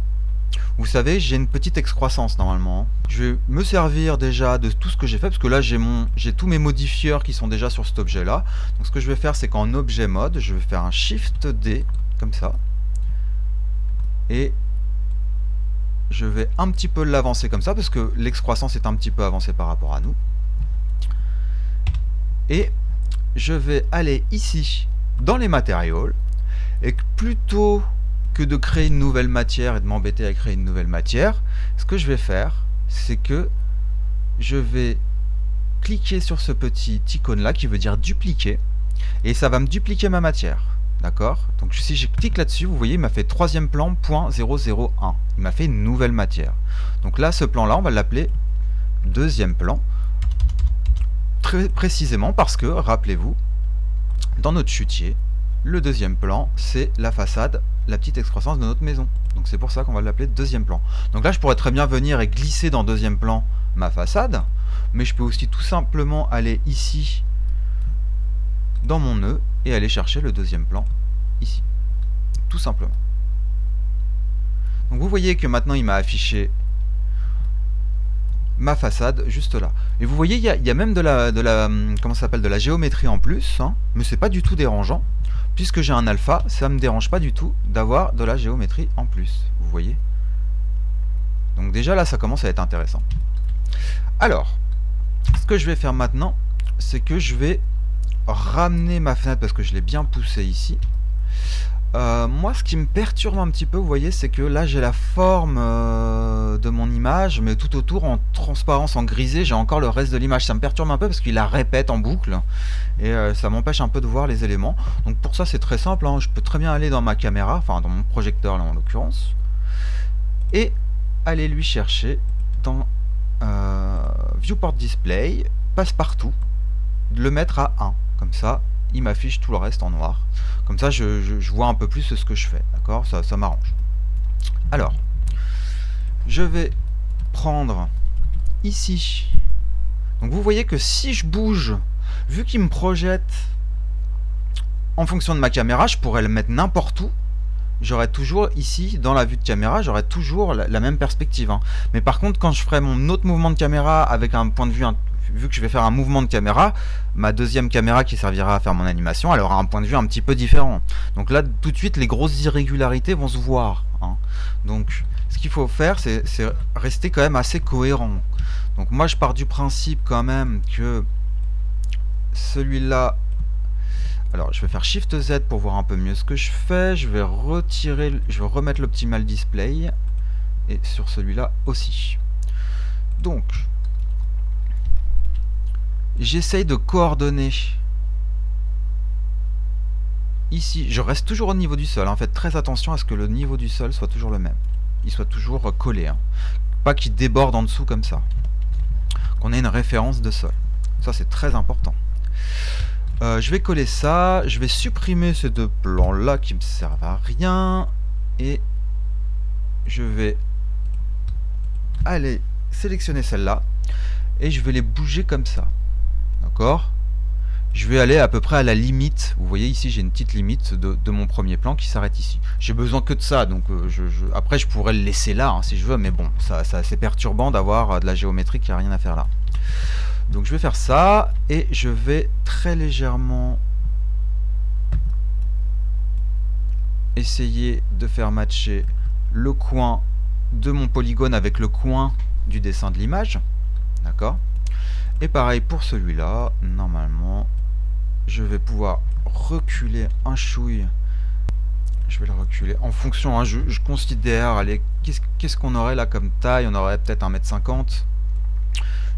Vous savez, j'ai une petite excroissance normalement. Je vais me servir déjà de tout ce que j'ai fait, parce que là j'ai tous mes modifieurs qui sont déjà sur cet objet là. Donc ce que je vais faire, c'est qu'en objet mode, je vais faire un Shift D, comme ça. Et je vais un petit peu l'avancer comme ça, parce que l'excroissance est un petit peu avancée par rapport à nous. Et je vais aller ici, dans les matériaux, et plutôt que de créer une nouvelle matière et de m'embêter à créer une nouvelle matière, ce que je vais faire, c'est que je vais cliquer sur ce petit icône là qui veut dire dupliquer, et ça va me dupliquer ma matière. D'accord? Donc si je clique là-dessus, vous voyez, il m'a fait troisième plan .001. Il m'a fait une nouvelle matière. Donc là, ce plan là, on va l'appeler deuxième plan, très précisément parce que, rappelez-vous, dans notre chutier, le deuxième plan, c'est la façade, la petite excroissance de notre maison. Donc c'est pour ça qu'on va l'appeler deuxième plan. Donc là, je pourrais très bien venir et glisser dans deuxième plan ma façade, mais je peux aussi tout simplement aller ici, dans mon nœud, et aller chercher le deuxième plan, ici. Tout simplement. Donc vous voyez que maintenant, il m'a affiché ma façade juste là. Et vous voyez, il y a même de la géométrie en plus, hein, mais c'est pas du tout dérangeant. Puisque j'ai un alpha, ça me dérange pas du tout d'avoir de la géométrie en plus. Vous voyez? Donc déjà là, ça commence à être intéressant. Alors, ce que je vais faire maintenant, c'est que je vais ramener ma fenêtre parce que je l'ai bien poussée ici. Moi, ce qui me perturbe un petit peu, vous voyez, c'est que là, j'ai la forme de mon image, mais tout autour, en transparence, en grisé, j'ai encore le reste de l'image. Ça me perturbe un peu parce qu'il la répète en boucle, et ça m'empêche un peu de voir les éléments. Donc pour ça, c'est très simple, hein. Je peux très bien aller dans ma caméra, enfin dans mon projecteur, là, en l'occurrence, et aller lui chercher dans Viewport Display, passe-partout, le mettre à 1, comme ça, il m'affiche tout le reste en noir. Comme ça, je vois un peu plus ce que je fais. D'accord? Ça m'arrange. Alors, je vais prendre ici. Donc, vous voyez que si je bouge, vu qu'il me projette en fonction de ma caméra, je pourrais le mettre n'importe où. J'aurais toujours ici, dans la vue de caméra, j'aurais toujours la même perspective, hein. Mais par contre, quand je ferai mon autre mouvement de caméra avec un point de vue, vu que je vais faire un mouvement de caméra, ma deuxième caméra qui servira à faire mon animation, elle aura un point de vue un petit peu différent. Donc là, tout de suite, les grosses irrégularités vont se voir, hein. Donc, ce qu'il faut faire, c'est rester quand même assez cohérent. Donc moi, je pars du principe quand même que celui-là... Alors, je vais faire Shift Z pour voir un peu mieux ce que je fais. Je vais remettre l'Optimal Display. Et sur celui-là aussi. Donc, j'essaye de coordonner ici, je reste toujours au niveau du sol. Faites très attention à ce que le niveau du sol soit toujours le même. Il soit toujours collé. Pas qu'il déborde en dessous comme ça. Qu'on ait une référence de sol. Ça, c'est très important. Je vais coller ça. Je vais supprimer ces deux plans-là qui me servent à rien. Et je vais aller sélectionner celle-là. Et je vais les bouger comme ça. D'accord ? Je vais aller à peu près à la limite. Vous voyez ici, j'ai une petite limite de mon premier plan qui s'arrête ici. J'ai besoin que de ça, donc après je pourrais le laisser là si je veux, mais bon, ça c'est perturbant d'avoir de la géométrie qui n'a rien à faire là. Donc je vais faire ça, et je vais très légèrement essayer de faire matcher le coin de mon polygone avec le coin du dessin de l'image. D'accord ? Et pareil pour celui-là, normalement, je vais pouvoir reculer un chouille. Je vais le reculer en fonction, je considère, allez, qu'est-ce qu'on aurait là comme taille? On aurait peut-être 1,50 m.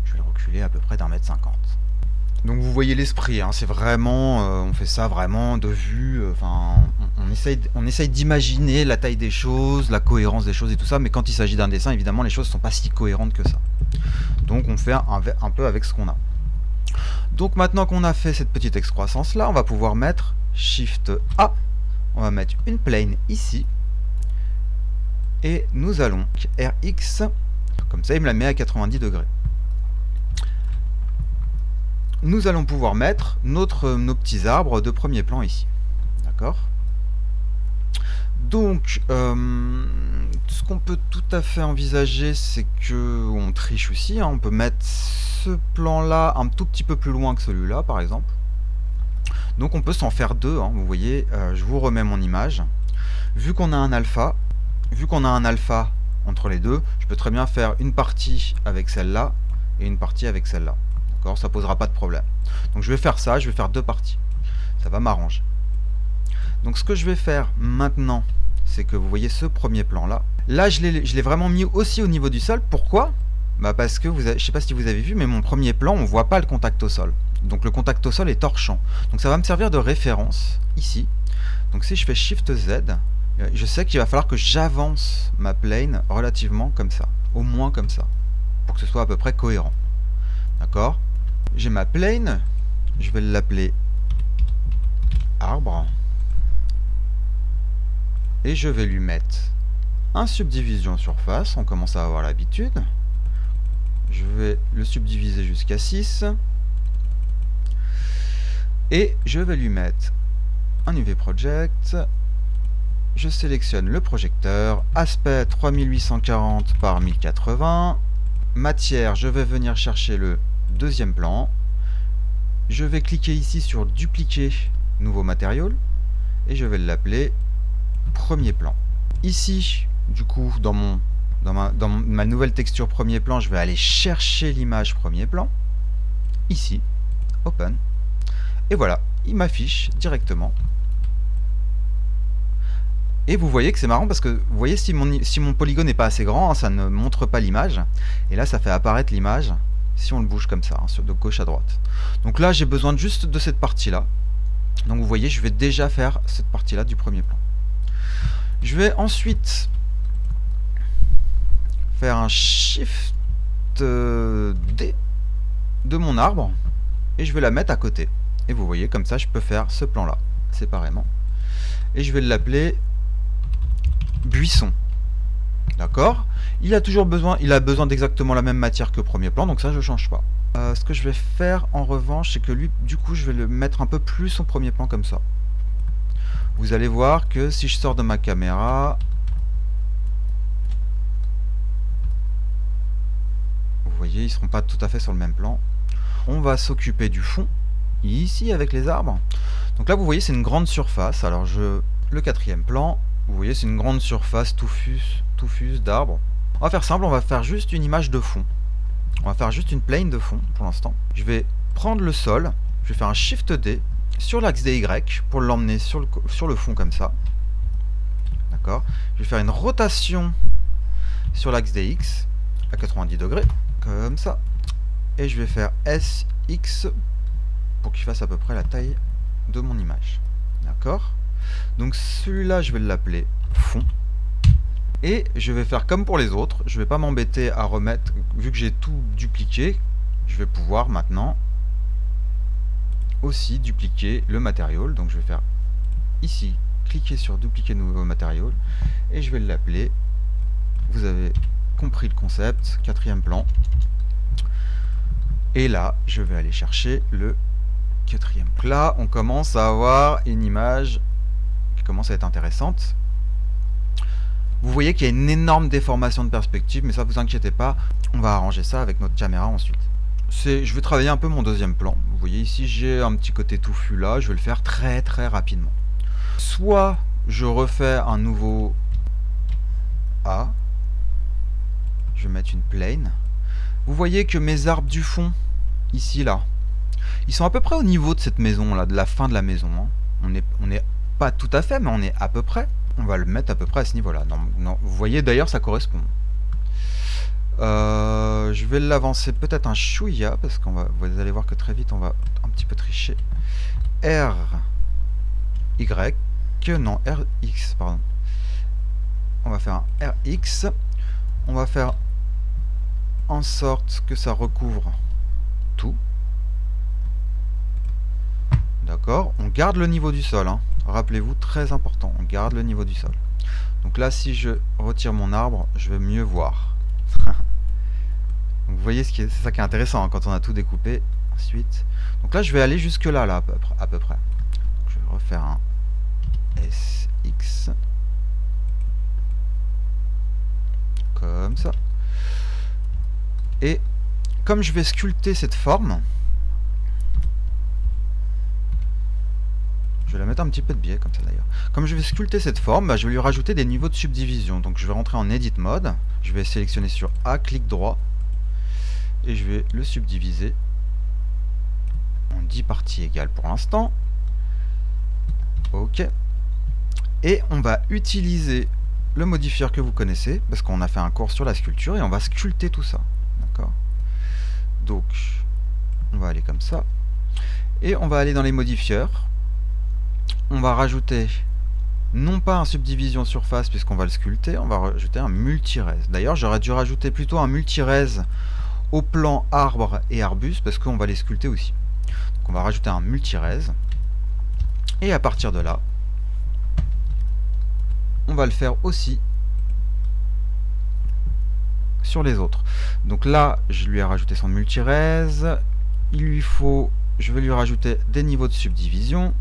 Je vais le reculer à peu près d'1,50 m. Donc vous voyez l'esprit, c'est vraiment, on fait ça vraiment de vue, on essaye d'imaginer la taille des choses, la cohérence des choses et tout ça, mais quand il s'agit d'un dessin, évidemment, les choses ne sont pas si cohérentes que ça. Donc on fait un peu avec ce qu'on a. Donc maintenant qu'on a fait cette petite excroissance là, on va pouvoir mettre Shift A, on va mettre une plane ici, et nous allons RX, comme ça il me la met à 90 degrés. Nous allons pouvoir mettre nos petits arbres de premier plan ici. D'accord ? Donc, ce qu'on peut tout à fait envisager, c'est que on triche aussi. On peut mettre ce plan-là un tout petit peu plus loin que celui-là, par exemple. Donc, on peut s'en faire deux. Vous voyez, je vous remets mon image. Vu qu'on a un alpha, entre les deux, je peux très bien faire une partie avec celle-là et une partie avec celle-là. D'accord ? Ça posera pas de problème. Donc, je vais faire ça. Je vais faire deux parties. Ça va m'arranger. Donc ce que je vais faire maintenant, c'est que vous voyez ce premier plan là. Là je l'ai vraiment mis aussi au niveau du sol. Pourquoi ? Parce que je ne sais pas si vous avez vu, mais mon premier plan, on ne voit pas le contact au sol. Donc le contact au sol est hors champ. Donc ça va me servir de référence ici. Donc si je fais Shift Z, je sais qu'il va falloir que j'avance ma plane relativement comme ça. Au moins comme ça. Pour que ce soit à peu près cohérent. D'accord ? J'ai ma plane. Je vais l'appeler arbre. Et je vais lui mettre un subdivision surface, on commence à avoir l'habitude. Je vais le subdiviser jusqu'à 6. Et je vais lui mettre un UV Project. Je sélectionne le projecteur, aspect 3840 par 1080. Matière, je vais venir chercher le deuxième plan. Je vais cliquer ici sur dupliquer nouveau matériau. Et je vais l'appeler premier plan. Ici, du coup, dans ma nouvelle texture premier plan, je vais aller chercher l'image premier plan. Ici, open. Et voilà, il m'affiche directement. Et vous voyez que c'est marrant parce que vous voyez si mon polygone n'est pas assez grand, ça ne montre pas l'image. Et là, ça fait apparaître l'image si on le bouge comme ça, de gauche à droite. Donc là, j'ai besoin juste de cette partie-là. Donc vous voyez, je vais déjà faire cette partie-là du premier plan. Je vais ensuite faire un Shift D de mon arbre et je vais la mettre à côté. Et vous voyez, comme ça, je peux faire ce plan-là séparément. Et je vais l'appeler buisson. D'accord ? Il a besoin d'exactement la même matière que le premier plan, donc ça, je ne change pas. Ce que je vais faire en revanche, c'est que lui, du coup, je vais le mettre un peu plus au premier plan comme ça. Vous allez voir que si je sors de ma caméra, vous voyez, ils ne seront pas tout à fait sur le même plan. On va s'occuper du fond, ici avec les arbres. Donc là, vous voyez, c'est une grande surface. Alors, le quatrième plan, vous voyez, c'est une grande surface touffuse d'arbres. On va faire simple, on va faire juste une image de fond. On va faire juste une plane de fond pour l'instant. Je vais prendre le sol, je vais faire un Shift D sur l'axe des Y pour l'emmener sur le fond comme ça. D'accord. Je vais faire une rotation sur l'axe des X à 90 degrés, comme ça. Et je vais faire SX pour qu'il fasse à peu près la taille de mon image. D'accord. Donc celui-là, je vais l'appeler fond. Et je vais faire comme pour les autres. Je vais pas m'embêter à remettre, vu que j'ai tout dupliqué, je vais pouvoir maintenant aussi dupliquer le matériau. Donc je vais faire ici, cliquer sur dupliquer nouveau matériau et je vais l'appeler, vous avez compris le concept, 4e plan. Et là, je vais aller chercher le 4e plan. Là, on commence à avoir une image qui commence à être intéressante. Vous voyez qu'il y a une énorme déformation de perspective, mais ça, vous inquiétez pas, on va arranger ça avec notre caméra ensuite. Je vais travailler un peu mon 2e plan. Vous voyez ici, j'ai un petit côté touffu là, je vais le faire très rapidement. Soit je refais un nouveau A, je vais mettre une plane. Vous voyez que mes arbres du fond, ici là, ils sont à peu près au niveau de cette maison là, de la fin de la maison. Hein. On est pas tout à fait, mais on est à peu près. On va le mettre à peu près à ce niveau là. Non, vous voyez d'ailleurs ça correspond. Je vais l'avancer peut-être un chouïa, parce qu'on va, vous allez voir que très vite on va un petit peu tricher. R Y, non, RX, pardon. On va faire un RX. On va faire en sorte que ça recouvre tout. D'accord, on garde le niveau du sol, hein. Rappelez-vous, très important, on garde le niveau du sol. Donc là, si je retire mon arbre, je vais mieux voir. Donc vous voyez, c'est ça qui est intéressant hein, quand on a tout découpé. Ensuite, donc là, je vais aller jusque là, à peu près. Donc, je vais refaire un SX. Comme ça. Et comme je vais sculpter cette forme, je vais la mettre un petit peu de biais comme ça d'ailleurs. Comme je vais sculpter cette forme, je vais lui rajouter des niveaux de subdivision. Donc je vais rentrer en Edit Mode, je vais sélectionner sur A, clic droit, et je vais le subdiviser en 10 parties égales pour l'instant. Ok. Et on va utiliser le modifieur que vous connaissez, parce qu'on a fait un cours sur la sculpture, et on va sculpter tout ça. D'accord. Donc, on va aller comme ça. Et on va aller dans les modifieurs. On va rajouter, non pas un subdivision surface, puisqu'on va le sculpter, on va rajouter un multirez. D'ailleurs, j'aurais dû rajouter plutôt un multirez au plan arbre et arbuste, parce qu'on va les sculpter aussi. Donc, on va rajouter un multirez. Et à partir de là, on va le faire aussi sur les autres. Donc là, je lui ai rajouté son multirez. Il lui faut, je vais lui rajouter des niveaux de subdivision.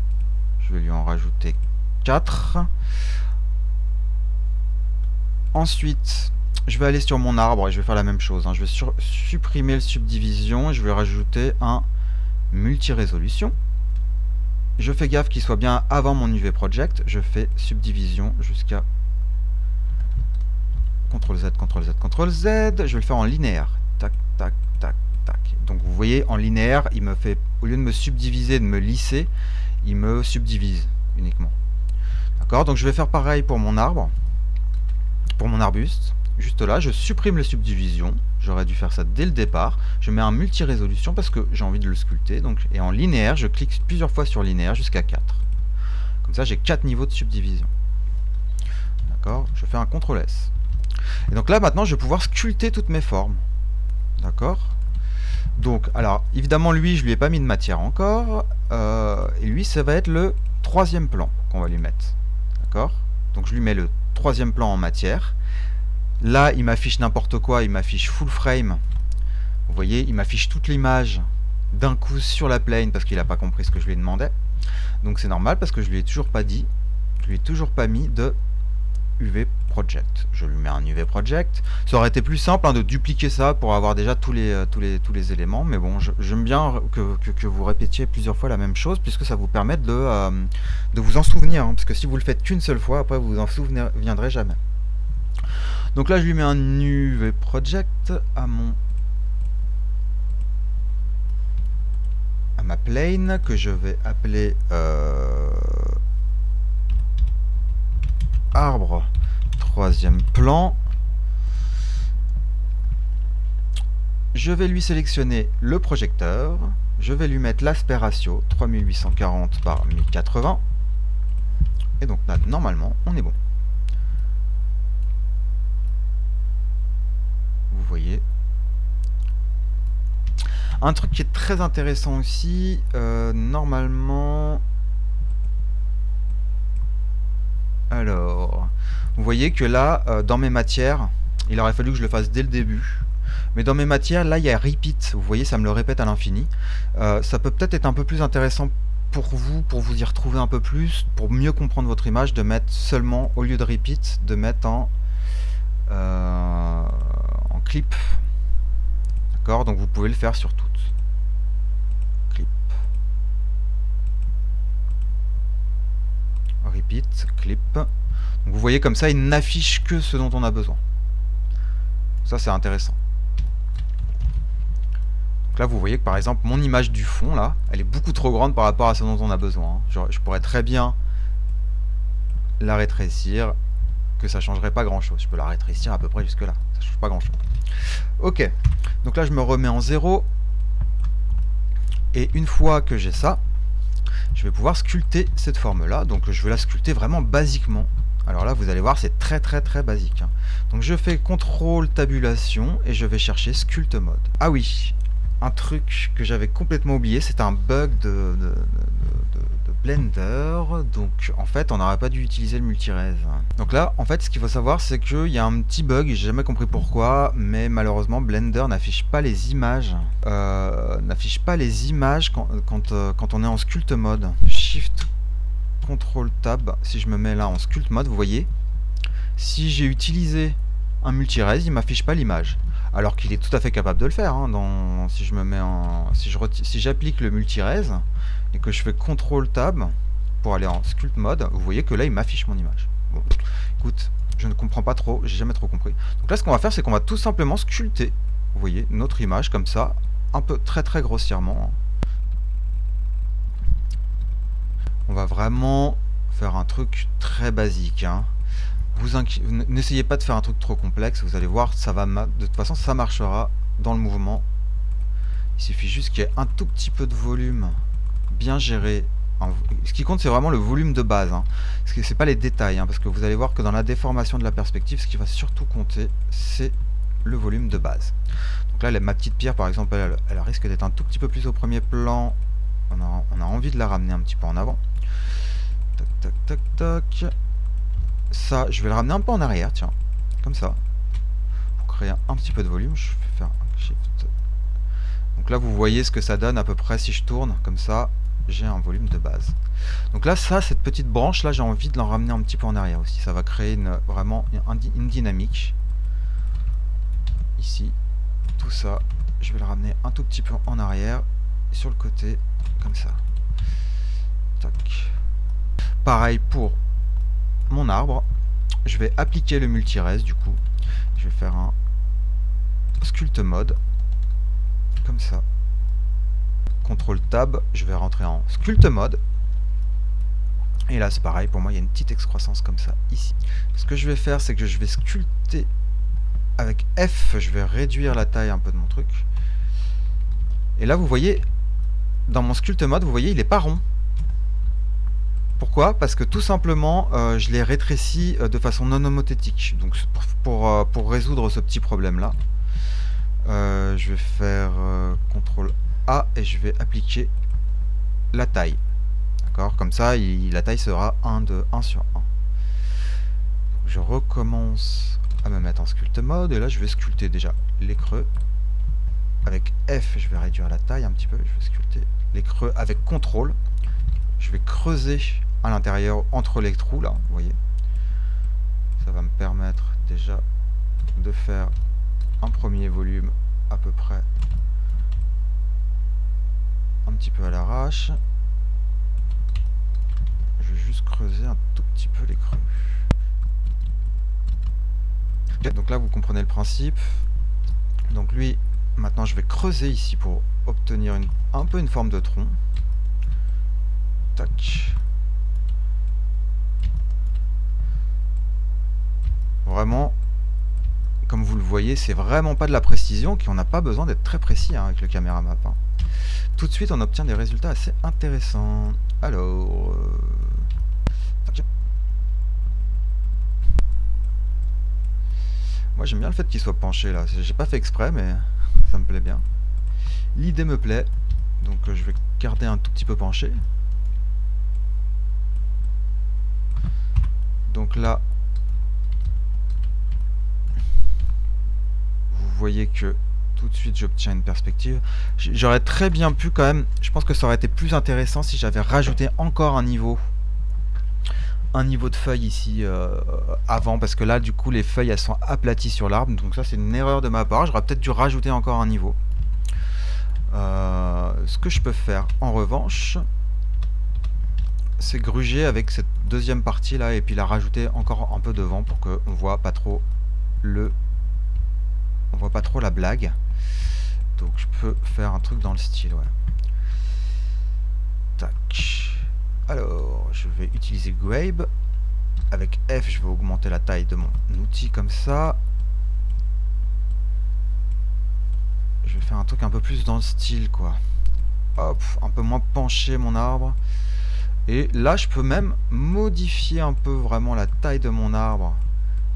Je vais lui en rajouter 4. Ensuite, je vais aller sur mon arbre et je vais faire la même chose. Hein. Je vais supprimer le subdivision et je vais rajouter un multirésolution. Je fais gaffe qu'il soit bien avant mon UV Project. Je fais subdivision jusqu'à CTRL Z, CTRL Z, CTRL Z. Je vais le faire en linéaire. Tac, tac, tac, tac. Donc vous voyez, en linéaire, il me fait, au lieu de me subdiviser, de me lisser, il me subdivise uniquement. D'accord, donc je vais faire pareil pour mon arbre, pour mon arbuste. Juste là, je supprime les subdivisions. J'aurais dû faire ça dès le départ. Je mets un multi-résolution parce que j'ai envie de le sculpter. Donc, et en linéaire, je clique plusieurs fois sur linéaire jusqu'à 4. Comme ça, j'ai 4 niveaux de subdivision. D'accord, je fais un CTRL S. Et donc là, maintenant, je vais pouvoir sculpter toutes mes formes. D'accord. Donc, alors, évidemment, lui, je lui ai pas mis de matière encore. Et lui, ça va être le 3e plan qu'on va lui mettre. D'accord. Donc, je lui mets le 3e plan en matière. Là, il m'affiche n'importe quoi. Il m'affiche full frame. Vous voyez, il m'affiche toute l'image d'un coup sur la plane parce qu'il n'a pas compris ce que je lui demandais. Donc, c'est normal parce que je lui ai toujours pas dit, je lui ai toujours pas mis de UV Project. Je lui mets un UV Project. Ça aurait été plus simple hein, de dupliquer ça pour avoir déjà tous les éléments. Mais bon, j'aime bien que vous répétiez plusieurs fois la même chose puisque ça vous permet de vous en souvenir. Hein, parce que si vous le faites qu'une seule fois, après vous vous en souviendrez jamais. Donc là, je lui mets un UV Project à ma plane que je vais appeler arbre 3e plan. Je vais lui sélectionner le projecteur. Je vais lui mettre l'aspect ratio 3840 par 1080. Et donc là, normalement, on est bon. Vous voyez. Un truc qui est très intéressant aussi, normalement... Alors, vous voyez que là, dans mes matières, il aurait fallu que je le fasse dès le début. Mais dans mes matières, là, il y a repeat. Vous voyez, ça me le répète à l'infini. Ça peut peut-être être un peu plus intéressant pour vous y retrouver un peu plus, pour mieux comprendre votre image, de mettre seulement, au lieu de repeat, de mettre en clip. D'accord? Donc vous pouvez le faire sur toutes. Clip. Repeat, clip. Donc vous voyez comme ça, il n'affiche que ce dont on a besoin. Ça, c'est intéressant. Donc là, vous voyez que par exemple, mon image du fond, là, elle est beaucoup trop grande par rapport à ce dont on a besoin. Je pourrais très bien la rétrécir, que ça changerait pas grand chose. Je peux la rétrécir à peu près jusque là. Ça change pas grand chose. Ok. Donc là, je me remets en 0. Et une fois que j'ai ça, je vais pouvoir sculpter cette forme-là. Donc je vais la sculpter vraiment basiquement. Alors là, vous allez voir, c'est très basique. Donc je fais CTRL tabulation et je vais chercher Sculpt Mode. Ah oui, un truc que j'avais complètement oublié, c'est un bug de Blender. Donc en fait, on n'aurait pas dû utiliser le multirez. Donc là, en fait, ce qu'il faut savoir, c'est qu'il y a un petit bug, j'ai jamais compris pourquoi, mais malheureusement, Blender n'affiche pas les images. Quand on est en Sculpt Mode. Shift CTRL Tab, si je me mets là en Sculpt Mode, vous voyez, si j'ai utilisé un multirez, il m'affiche pas l'image, alors qu'il est tout à fait capable de le faire. Si je me mets en, si j'applique le multirez et que je fais CTRL Tab pour aller en Sculpt Mode, vous voyez que là il m'affiche mon image. Bon, écoute, je ne comprends pas trop, j'ai jamais trop compris. Donc là, ce qu'on va faire, c'est qu'on va tout simplement sculpter, vous voyez, notre image comme ça, un peu très grossièrement. On va vraiment faire un truc très basique. N'essayez pas de faire un truc trop complexe. Vous allez voir, ça va de toute façon, ça marchera dans le mouvement. Il suffit juste qu'il y ait un tout petit peu de volume bien géré. Ce qui compte, c'est vraiment le volume de base. C'est pas les détails, parce que vous allez voir que dans la déformation de la perspective, ce qui va surtout compter, c'est le volume de base. Donc là, ma petite pierre, par exemple, elle risque d'être un tout petit peu plus au premier plan. On a envie de la ramener un petit peu en avant. Tac. Ça, je vais le ramener un peu en arrière, tiens. Comme ça. Pour créer un petit peu de volume, je vais faire un shift. Donc là, vous voyez ce que ça donne à peu près si je tourne. Comme ça, j'ai un volume de base. Donc là, cette petite branche, là, j'ai envie de l'en ramener un petit peu en arrière aussi. Ça va créer vraiment une dynamique. Ici, tout ça, je vais le ramener un tout petit peu en arrière. Sur le côté, comme ça. Tac. Pareil pour mon arbre. Je vais appliquer le multirez du coup. Je vais faire un Sculpt Mode. Comme ça. CTRL Tab. Je vais rentrer en Sculpt Mode. Et là c'est pareil. Pour moi il y a une petite excroissance comme ça ici. Ce que je vais faire, c'est que je vais sculpter avec F. Je vais réduire la taille un peu de mon truc. Et là vous voyez, dans mon Sculpt Mode, vous voyez, il n'est pas rond. Pourquoi? Parce que tout simplement, je l'ai rétréci de façon non homothétique. Donc pour résoudre ce petit problème-là, je vais faire CTRL A et je vais appliquer la taille. D'accord? Comme ça, la taille sera 1 sur 1. Je recommence à me mettre en Sculpt Mode et là, je vais sculpter déjà les creux. Avec F, je vais réduire la taille un petit peu. Je vais sculpter les creux avec CTRL. Je vais creuser à l'intérieur entre les trous là, vous voyez. Ça va me permettre déjà de faire un premier volume à peu près un petit peu à l'arrache. Je vais juste creuser un tout petit peu les creux. Okay, donc là vous comprenez le principe. Donc lui, maintenant je vais creuser ici pour obtenir un peu une forme de tronc. Tac. Vraiment, comme vous le voyez, c'est vraiment pas de la précision, qu'on n'a pas besoin d'être très précis avec le caméra map. Tout de suite, on obtient des résultats assez intéressants. Alors, Moi j'aime bien le fait qu'il soit penché là. J'ai pas fait exprès mais ça me plaît bien. L'idée me plaît. Donc je vais garder un tout petit peu penché. Donc là, vous voyez que tout de suite j'obtiens une perspective. J'aurais très bien pu quand même, je pense que ça aurait été plus intéressant si j'avais rajouté encore un niveau de feuilles ici avant, parce que là du coup les feuilles elles sont aplaties sur l'arbre, donc ça c'est une erreur de ma part. J'aurais peut-être dû rajouter encore un niveau. Ce que je peux faire en revanche, c'est gruger avec cette deuxième partie là et puis la rajouter encore un peu devant pour qu'on voit pas trop la blague. Donc je peux faire un truc dans le style, ouais. Tac. Alors, je vais utiliser Grabe. Avec F, je vais augmenter la taille de mon outil comme ça. Je vais faire un truc un peu plus dans le style, quoi. Hop, un peu moins penché mon arbre. Et là, je peux même modifier un peu vraiment la taille de mon arbre.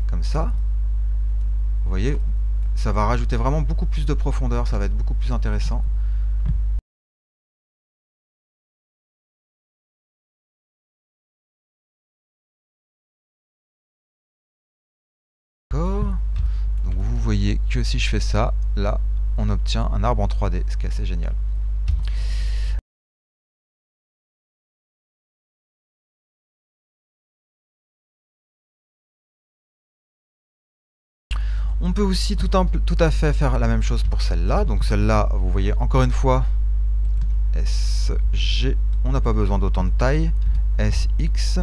Comme ça. Vous voyez, ça va rajouter vraiment beaucoup plus de profondeur. Ça va être beaucoup plus intéressant. Donc vous voyez que si je fais ça, là, on obtient un arbre en 3D, ce qui est assez génial. On peut aussi tout à fait faire la même chose pour celle-là. Donc celle-là, vous voyez encore une fois, SG, on n'a pas besoin d'autant de taille. SX.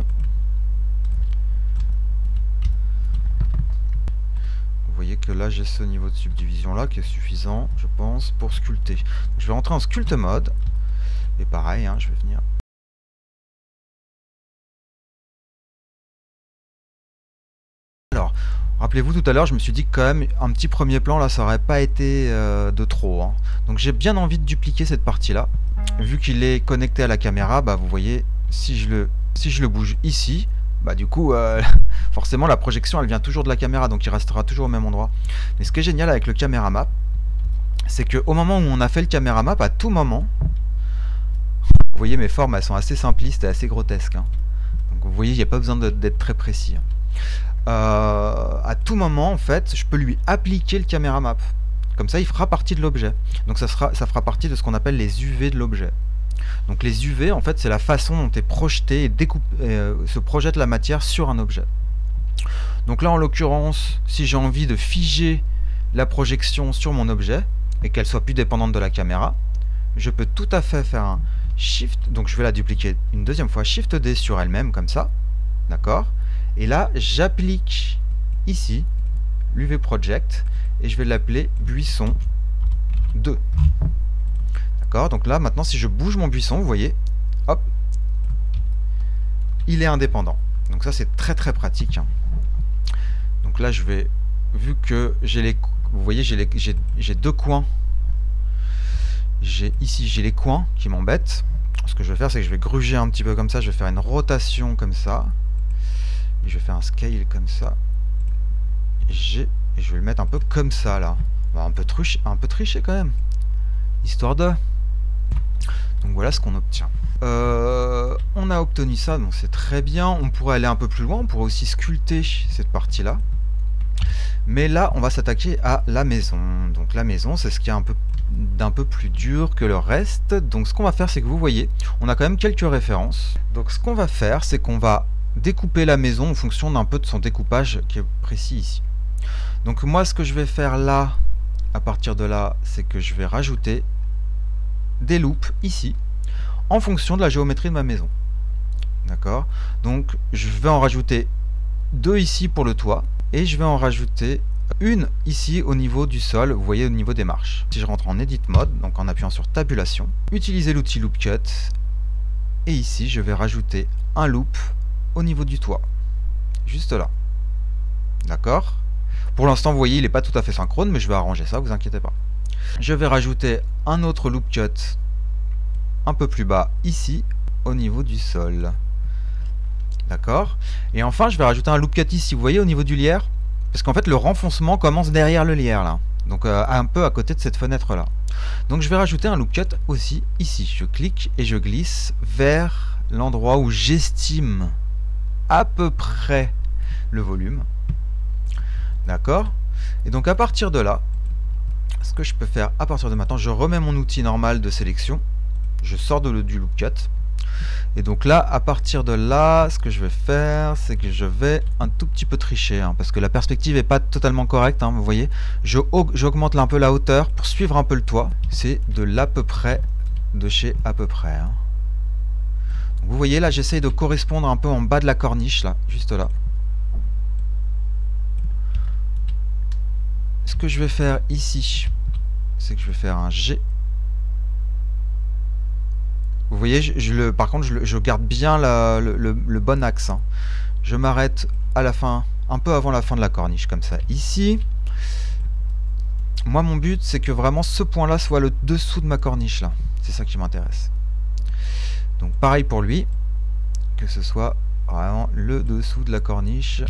Vous voyez que là j'ai ce niveau de subdivision là qui est suffisant, je pense, pour sculpter. Donc, je vais rentrer en sculpt mode. Et pareil, hein, je vais venir. Alors, rappelez-vous tout à l'heure, je me suis dit que quand même un petit premier plan là, ça aurait pas été de trop. Hein. Donc j'ai bien envie de dupliquer cette partie là. Vu qu'il est connecté à la caméra, bah vous voyez, si je le bouge ici, bah du coup, forcément la projection elle vient toujours de la caméra, donc il restera toujours au même endroit. Mais ce qui est génial avec le camera map, c'est qu'au moment où on a fait le camera map, à tout moment, vous voyez mes formes elles sont assez simplistes et assez grotesques. Hein. Donc vous voyez, il n'y a pas besoin d'être très précis. À tout moment, en fait, je peux lui appliquer le camera map. Comme ça, il fera partie de l'objet. Donc ça fera partie de ce qu'on appelle les UV de l'objet. Donc les UV, en fait, c'est la façon dont est projeté et se projette la matière sur un objet. Donc là, en l'occurrence, si j'ai envie de figer la projection sur mon objet et qu'elle soit plus dépendante de la caméra, je peux tout à fait faire un Shift. Donc je vais la dupliquer une deuxième fois, Shift D sur elle-même, comme ça. D'accord ? Et là, j'applique ici l'UV Project et je vais l'appeler buisson 2. D'accord? Donc là, maintenant, si je bouge mon buisson, vous voyez, hop, il est indépendant. Donc ça, c'est très très pratique. Hein. Donc là, je vais, vu que j'ai les, vous voyez, j'ai deux coins. Ici, j'ai les coins qui m'embêtent. Ce que je vais faire, c'est que je vais gruger un petit peu comme ça. Je vais faire une rotation comme ça. Et je vais faire un scale comme ça. Et je vais le mettre un peu comme ça là. On va un peu tricher quand même. Histoire de. Donc voilà ce qu'on obtient. On a obtenu ça, donc c'est très bien. On pourrait aller un peu plus loin. On pourrait aussi sculpter cette partie là. Mais là, on va s'attaquer à la maison. Donc la maison, c'est ce qui est d'un peu plus dur que le reste. Donc ce qu'on va faire, c'est que vous voyez, on a quand même quelques références. Donc ce qu'on va faire, c'est qu'on va découper la maison en fonction d'un peu de son découpage qui est précis ici. Donc moi ce que je vais faire là, à partir de là, c'est que je vais rajouter des loops ici, en fonction de la géométrie de ma maison. D'accord? Donc je vais en rajouter 2 ici pour le toit, et je vais en rajouter une ici au niveau du sol, vous voyez au niveau des marches. Si je rentre en Edit Mode, donc en appuyant sur Tabulation, utiliser l'outil Loop Cut, et ici je vais rajouter un loop au niveau du toit, juste là. D'accord? Pour l'instant, vous voyez, il n'est pas tout à fait synchrone, mais je vais arranger ça, vous inquiétez pas. Je vais rajouter un autre loop cut un peu plus bas, ici, au niveau du sol. D'accord? Et enfin, je vais rajouter un loop cut ici, vous voyez, au niveau du lierre. Parce qu'en fait le renfoncement commence derrière le lierre là. Donc un peu à côté de cette fenêtre là. Donc je vais rajouter un loop cut aussi ici. Je clique et je glisse vers l'endroit où j'estime à peu près le volume. D'accord? Et donc à partir de là, ce que je peux faire à partir de maintenant, je remets mon outil normal de sélection. Je sors du loop cut. Et donc là, à partir de là, ce que je vais faire, c'est que je vais un tout petit peu tricher, hein, parce que la perspective n'est pas totalement correcte, hein, vous voyez. J'augmente un peu la hauteur pour suivre un peu le toit. C'est de l'à peu près, de chez à peu près. Hein. Donc vous voyez, là, j'essaye de correspondre un peu en bas de la corniche, là, juste là. Ce que je vais faire ici, c'est que je vais faire un G. Vous voyez, par contre, je garde bien le bon axe. Hein. Je m'arrête à la fin, un peu avant la fin de la corniche, comme ça. Ici, moi, mon but, c'est que vraiment ce point-là soit le dessous de ma corniche, là. C'est ça qui m'intéresse. Donc, pareil pour lui, que ce soit vraiment le dessous de la corniche.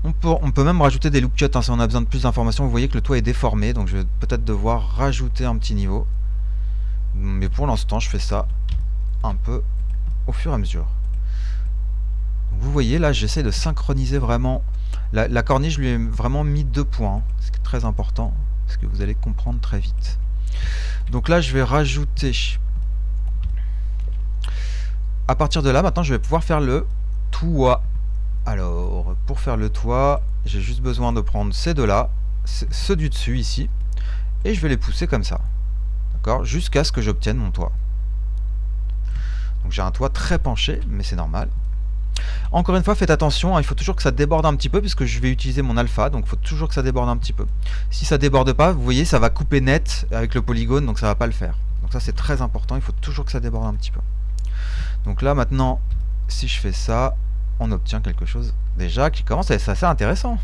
On peut même rajouter des loop cuts, hein, si on a besoin de plus d'informations. Vous voyez que le toit est déformé, donc je vais peut-être devoir rajouter un petit niveau. Mais pour l'instant, je fais ça un peu au fur et à mesure. Donc vous voyez, là, j'essaie de synchroniser vraiment. La corniche, je lui ai vraiment mis 2 points, hein, ce qui est très important, parce que vous allez comprendre très vite. Donc là, je vais rajouter... À partir de là, maintenant, je vais pouvoir faire le toit. Alors, pour faire le toit, j'ai juste besoin de prendre ces deux-là, ceux du dessus, ici, et je vais les pousser comme ça. Jusqu'à ce que j'obtienne mon toit. Donc j'ai un toit très penché, mais c'est normal. Encore une fois, faites attention, hein, il faut toujours que ça déborde un petit peu, puisque je vais utiliser mon alpha, donc il faut toujours que ça déborde un petit peu. Si ça déborde pas, vous voyez, ça va couper net avec le polygone, donc ça va pas le faire. Donc ça c'est très important, il faut toujours que ça déborde un petit peu. Donc là maintenant, si je fais ça, on obtient quelque chose déjà qui commence à être assez intéressant.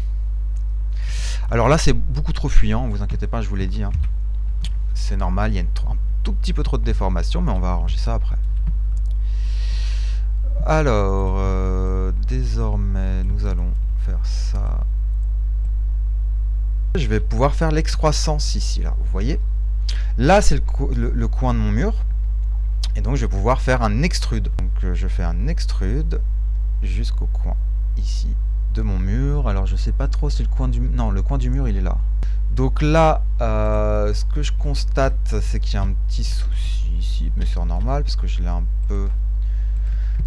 Alors là c'est beaucoup trop fuyant, vous inquiétez pas, je vous l'ai dit. Hein. C'est normal, il y a un tout petit peu trop de déformation, mais on va arranger ça après. Alors, désormais, nous allons faire ça. Je vais pouvoir faire l'excroissance ici, là, vous voyez. Là, c'est le coin de mon mur. Et donc, je vais pouvoir faire un extrude. Donc, je fais un extrude jusqu'au coin, ici, de mon mur. Alors, je sais pas trop si le coin du... Non, le coin du mur, il est là. Donc là, ce que je constate, c'est qu'il y a un petit souci ici, mais c'est normal parce que je l'ai un peu...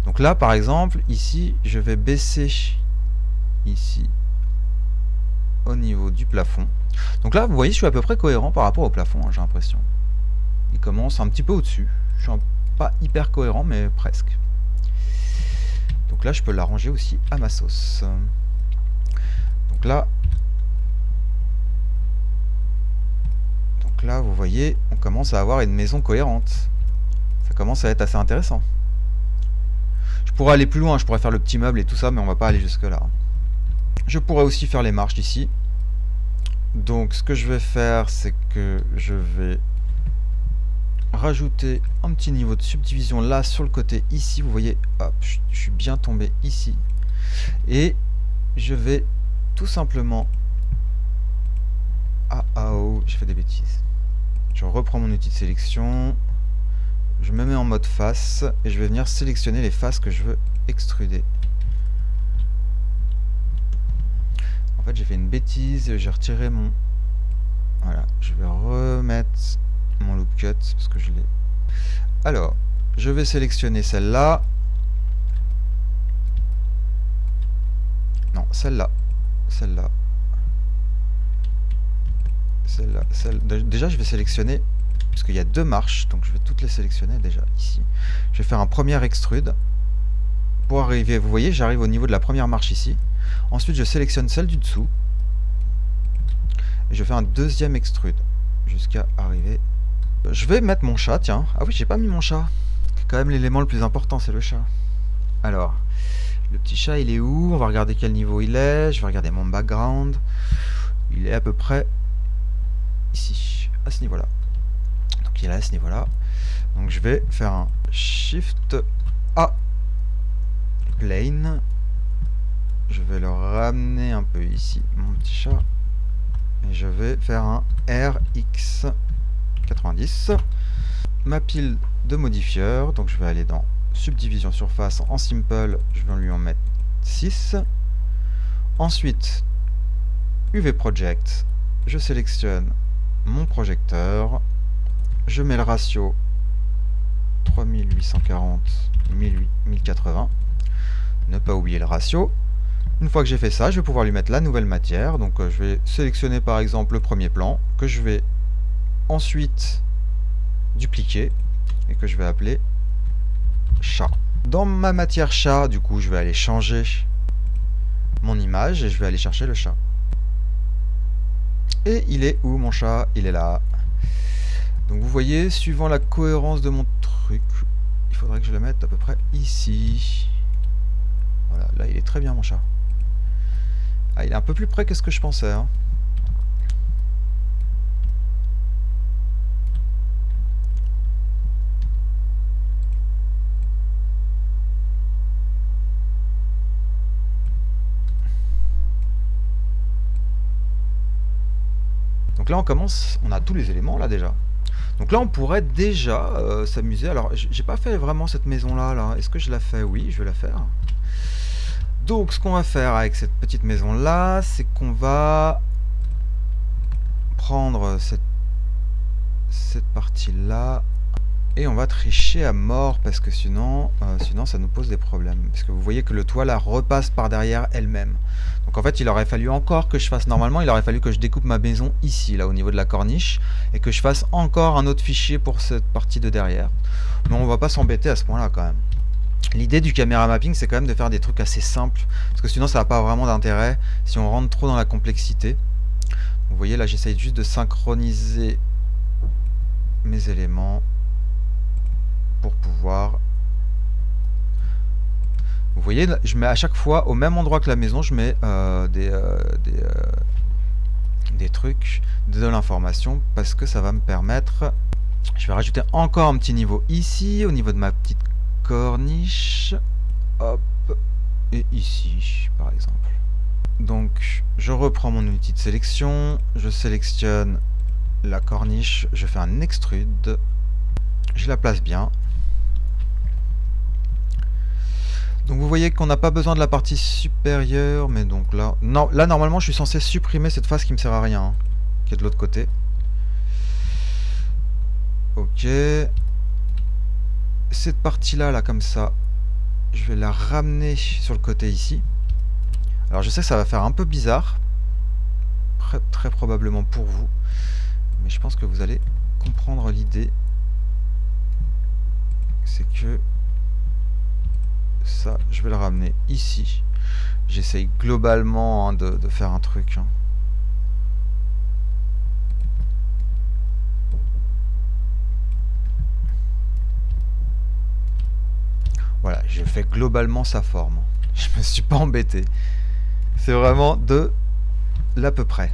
Donc là, par exemple, ici, je vais baisser ici au niveau du plafond. Donc là, vous voyez, je suis à peu près cohérent par rapport au plafond, hein, j'ai l'impression. Il commence un petit peu au-dessus. Je suis pas hyper cohérent, mais presque. Donc là, je peux l'arranger aussi à ma sauce. Donc là... Là, vous voyez, on commence à avoir une maison cohérente. Ça commence à être assez intéressant. Je pourrais aller plus loin, je pourrais faire le petit meuble et tout ça, mais on va pas aller jusque là. Je pourrais aussi faire les marches d'ici. Donc ce que je vais faire, c'est que je vais rajouter un petit niveau de subdivision là sur le côté ici. Vous voyez, hop, je suis bien tombé ici. Et je vais tout simplement... oh, j'ai fait des bêtises. Je reprends mon outil de sélection, je me mets en mode face et je vais venir sélectionner les faces que je veux extruder. En fait, j'ai fait une bêtise, j'ai retiré mon... Voilà, je vais remettre mon loop cut parce que je l'ai... Alors, je vais sélectionner celle-là. Non, celle-là. Celle-là. Déjà je vais sélectionner parce qu'il y a 2 marches, donc je vais toutes les sélectionner déjà ici. Je vais faire un premier extrude pour arriver, vous voyez, j'arrive au niveau de la première marche ici. Ensuite je sélectionne celle du dessous et je fais un deuxième extrude jusqu'à arriver. Je vais mettre mon chat, tiens. Ah oui, j'ai pas mis mon chat. C'est quand même l'élément le plus important, c'est le chat. Alors, le petit chat il est où? On va regarder quel niveau il est. Je vais regarder mon background. Il est à peu près ici, à ce niveau là. Donc il est à ce niveau là. Donc je vais faire un Shift A plane je vais le ramener un peu ici, mon petit chat. Et je vais faire un RX90. Ma pile de modifieurs, donc je vais aller dans subdivision surface en simple, je vais lui en mettre 6. Ensuite, UV Project, je sélectionne mon projecteur, je mets le ratio 3840 1080, ne pas oublier le ratio. Une fois que j'ai fait ça, je vais pouvoir lui mettre la nouvelle matière, donc je vais sélectionner par exemple le premier plan, que je vais ensuite dupliquer, et que je vais appeler chat. Dans ma matière chat, du coup, je vais aller changer mon image, et je vais aller chercher le chat. Et il est où mon chat? Il est là. Donc vous voyez, suivant la cohérence de mon truc, il faudrait que je le mette à peu près ici. Voilà, là il est très bien mon chat. Ah, il est un peu plus près que ce que je pensais, hein. Donc là on commence, on a tous les éléments là déjà. Donc là on pourrait déjà s'amuser. Alors j'ai pas fait vraiment cette maison là. Est-ce que je la fais? Oui, je vais la faire. Donc ce qu'on va faire avec cette petite maison là, c'est qu'on va prendre cette partie là et on va tricher à mort parce que sinon ça nous pose des problèmes. Parce que vous voyez que le toit là repasse par derrière elle-même. Donc en fait il aurait fallu encore que je fasse, normalement il aurait fallu que je découpe ma maison ici là au niveau de la corniche et que je fasse encore un autre fichier pour cette partie de derrière. Mais on va pas s'embêter à ce point là quand même. L'idée du caméra mapping c'est quand même de faire des trucs assez simples parce que sinon ça n'a pas vraiment d'intérêt si on rentre trop dans la complexité. Vous voyez là j'essaye juste de synchroniser mes éléments pour pouvoir... Vous voyez, je mets à chaque fois au même endroit que la maison, je mets des trucs, de l'information, parce que ça va me permettre... Je vais rajouter encore un petit niveau ici, au niveau de ma petite corniche. Hop, et ici, par exemple. Donc, je reprends mon outil de sélection, je sélectionne la corniche, je fais un extrude, je la place bien. Donc vous voyez qu'on n'a pas besoin de la partie supérieure, mais donc là... Non, là normalement je suis censé supprimer cette face qui me sert à rien, hein, qui est de l'autre côté. Ok. Cette partie-là, là comme ça, je vais la ramener sur le côté ici. Alors je sais que ça va faire un peu bizarre, très probablement pour vous, mais je pense que vous allez comprendre l'idée. C'est que... ça, je vais le ramener ici. J'essaye globalement hein, de faire un truc. Hein. Voilà, j'ai fait globalement sa forme. Je me suis pas embêté. C'est vraiment de l'à peu près.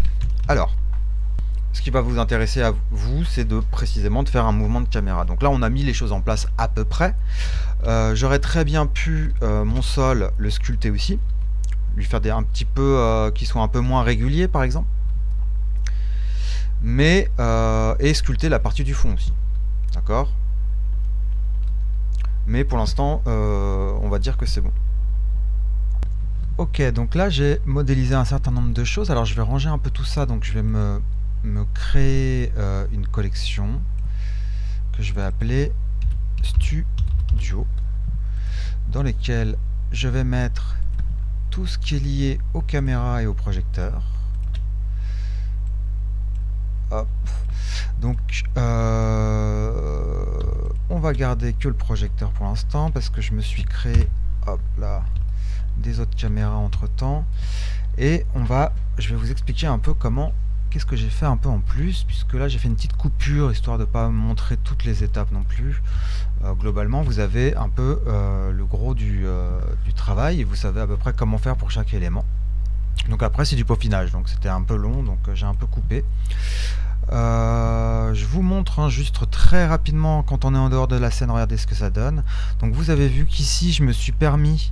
Alors, ce qui va vous intéresser à vous, c'est de précisément de faire un mouvement de caméra. Donc là, on a mis les choses en place à peu près. J'aurais très bien pu mon sol le sculpter aussi, lui faire un petit peu qui soit un peu moins régulier par exemple, mais et sculpter la partie du fond aussi, d'accord. Mais pour l'instant, on va dire que c'est bon. Ok, donc là j'ai modélisé un certain nombre de choses. Alors je vais ranger un peu tout ça, donc je vais me créer une collection que je vais appeler Studio, dans lesquelles je vais mettre tout ce qui est lié aux caméras et aux projecteurs. Hop. Donc on va garder que le projecteur pour l'instant parce que je me suis créé hop là des autres caméras entre temps, et je vais vous expliquer un peu comment, qu'est-ce que j'ai fait un peu en plus, puisque là j'ai fait une petite coupure histoire de pas montrer toutes les étapes non plus. Globalement vous avez un peu le gros du travail et vous savez à peu près comment faire pour chaque élément. Donc après c'est du peaufinage, donc c'était un peu long, donc j'ai un peu coupé. Je vous montre juste très rapidement quand on est en dehors de la scène, regardez ce que ça donne. Donc vous avez vu qu'ici je me suis permis,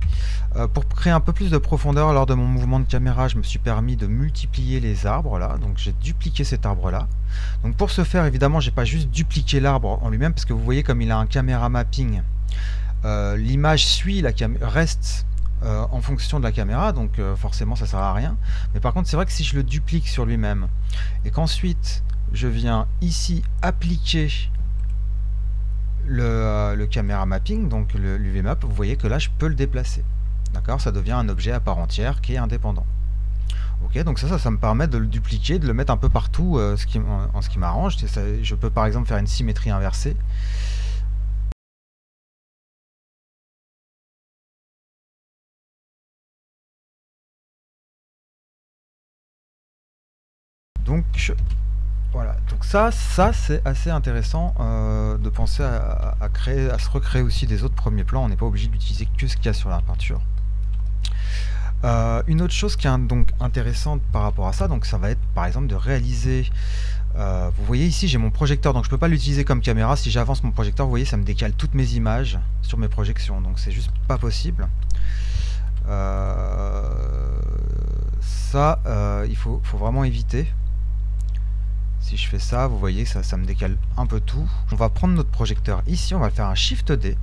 pour créer un peu plus de profondeur lors de mon mouvement de caméra, je me suis permis de multiplier les arbres là, donc j'ai dupliqué cet arbre là. Donc pour ce faire, évidemment, j'ai pas juste dupliqué l'arbre en lui-même, parce que vous voyez comme il a un caméra mapping, l'image suit la reste en fonction de la caméra, donc forcément ça sert à rien. Mais par contre c'est vrai que si je le duplique sur lui-même et qu'ensuite je viens ici appliquer le caméra mapping, donc l'UV map, vous voyez que là je peux le déplacer. D'accord, ça devient un objet à part entière qui est indépendant. Ok, donc ça me permet de le dupliquer, de le mettre un peu partout en ce qui m'arrange. Je peux par exemple faire une symétrie inversée. Donc voilà, donc ça c'est assez intéressant de penser à se recréer aussi des autres premiers plans. On n'est pas obligé d'utiliser que ce qu'il y a sur la peinture. Une autre chose qui est donc intéressante par rapport à ça, donc ça va être par exemple de réaliser, vous voyez ici j'ai mon projecteur, donc je peux pas l'utiliser comme caméra. Si j'avance mon projecteur, vous voyez ça me décale toutes mes images sur mes projections, donc c'est juste pas possible. Il faut vraiment éviter. Si je fais ça, vous voyez, ça me décale un peu tout. On va prendre notre projecteur ici, on va faire un Shift D,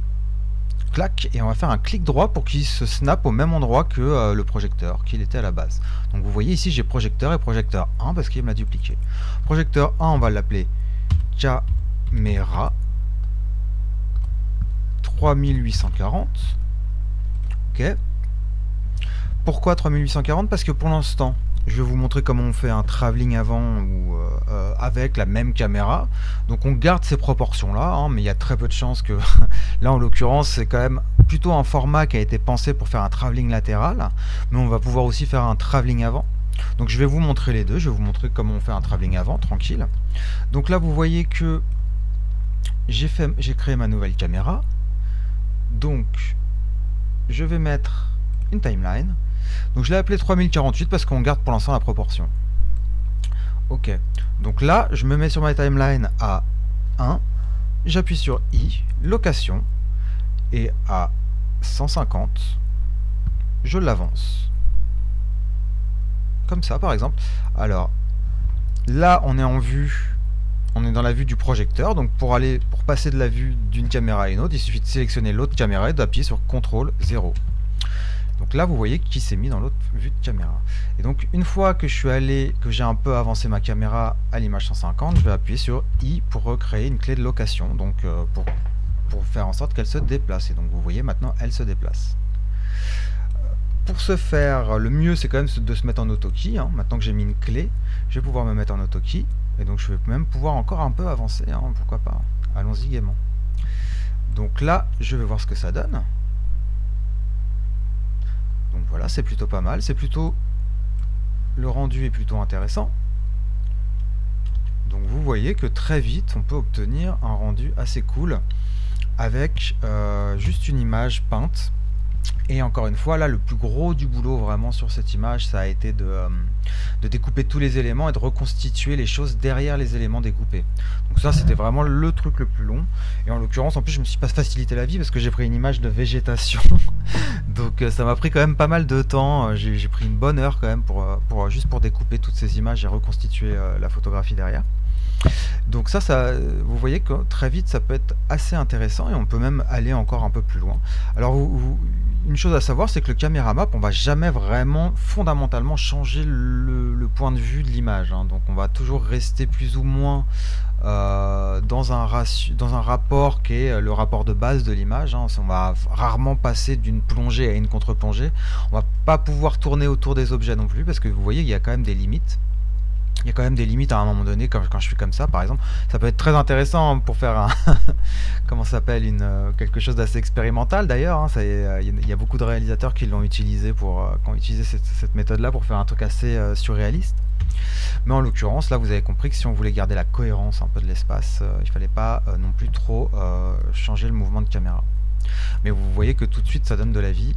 clac, et on va faire un clic droit pour qu'il se snap au même endroit que le projecteur qu'il était à la base. Donc vous voyez ici, j'ai projecteur et projecteur 1 parce qu'il me l'a dupliqué. Projecteur 1, on va l'appeler caméra 3840. Ok. Pourquoi 3840? Parce que pour l'instant, je vais vous montrer comment on fait un travelling avant ou avec la même caméra. Donc on garde ces proportions là, hein, mais il y a très peu de chances que là en l'occurrence c'est quand même plutôt un format qui a été pensé pour faire un travelling latéral, mais on va pouvoir aussi faire un travelling avant. Donc je vais vous montrer les deux, je vais vous montrer comment on fait un travelling avant, tranquille. Donc là vous voyez que j'ai créé ma nouvelle caméra. Donc je vais mettre une timeline. Donc je l'ai appelé 3048 parce qu'on garde pour l'instant la proportion. Ok, donc là je me mets sur ma timeline à 1, j'appuie sur I, location, et à 150, je l'avance. Comme ça par exemple. Alors là on est en vue, on est dans la vue du projecteur, donc pour passer de la vue d'une caméra à une autre, il suffit de sélectionner l'autre caméra et d'appuyer sur CTRL 0. Donc là vous voyez qu'il s'est mis dans l'autre vue de caméra. Et donc une fois que j'ai un peu avancé ma caméra à l'image 150, je vais appuyer sur I pour recréer une clé de location, donc pour faire en sorte qu'elle se déplace. Et donc vous voyez maintenant elle se déplace. Pour ce faire, le mieux c'est quand même de se mettre en auto-key, hein. Maintenant que j'ai mis une clé, je vais pouvoir me mettre en auto-key. Et donc je vais même pouvoir encore un peu avancer, hein, pourquoi pas. Allons-y gaiement. Donc là je vais voir ce que ça donne. Donc voilà, c'est plutôt pas mal, le rendu est plutôt intéressant. Donc vous voyez que très vite on peut obtenir un rendu assez cool avec juste une image peinte. Et encore une fois, là le plus gros du boulot vraiment sur cette image, ça a été de découper tous les éléments et de reconstituer les choses derrière les éléments découpés. Donc ça c'était vraiment le truc le plus long. Et en l'occurrence en plus je me suis pas facilité la vie parce que j'ai pris une image de végétation. Donc ça m'a pris quand même pas mal de temps. J'ai pris une bonne heure quand même juste pour découper toutes ces images et reconstituer la photographie derrière. Donc ça, vous voyez que très vite ça peut être assez intéressant et on peut même aller encore un peu plus loin. Alors une chose à savoir, c'est que le caméra map, on va jamais vraiment fondamentalement changer le point de vue de l'image, hein. Donc on va toujours rester plus ou moins dans un rapport qui est le rapport de base de l'image, hein. On va rarement passer d'une plongée à une contre-plongée. On va pas pouvoir tourner autour des objets non plus parce que vous voyez il y a quand même des limites. Il y a quand même des limites à un moment donné quand je suis comme ça par exemple. Ça peut être très intéressant pour faire un comment ça s'appelle, quelque chose d'assez expérimental d'ailleurs, hein. Il y a beaucoup de réalisateurs qui l'ont utilisé qui ont utilisé cette méthode là pour faire un truc assez surréaliste. Mais en l'occurrence là vous avez compris que si on voulait garder la cohérence un peu de l'espace, il fallait pas non plus trop changer le mouvement de caméra. Mais vous voyez que tout de suite ça donne de la vie.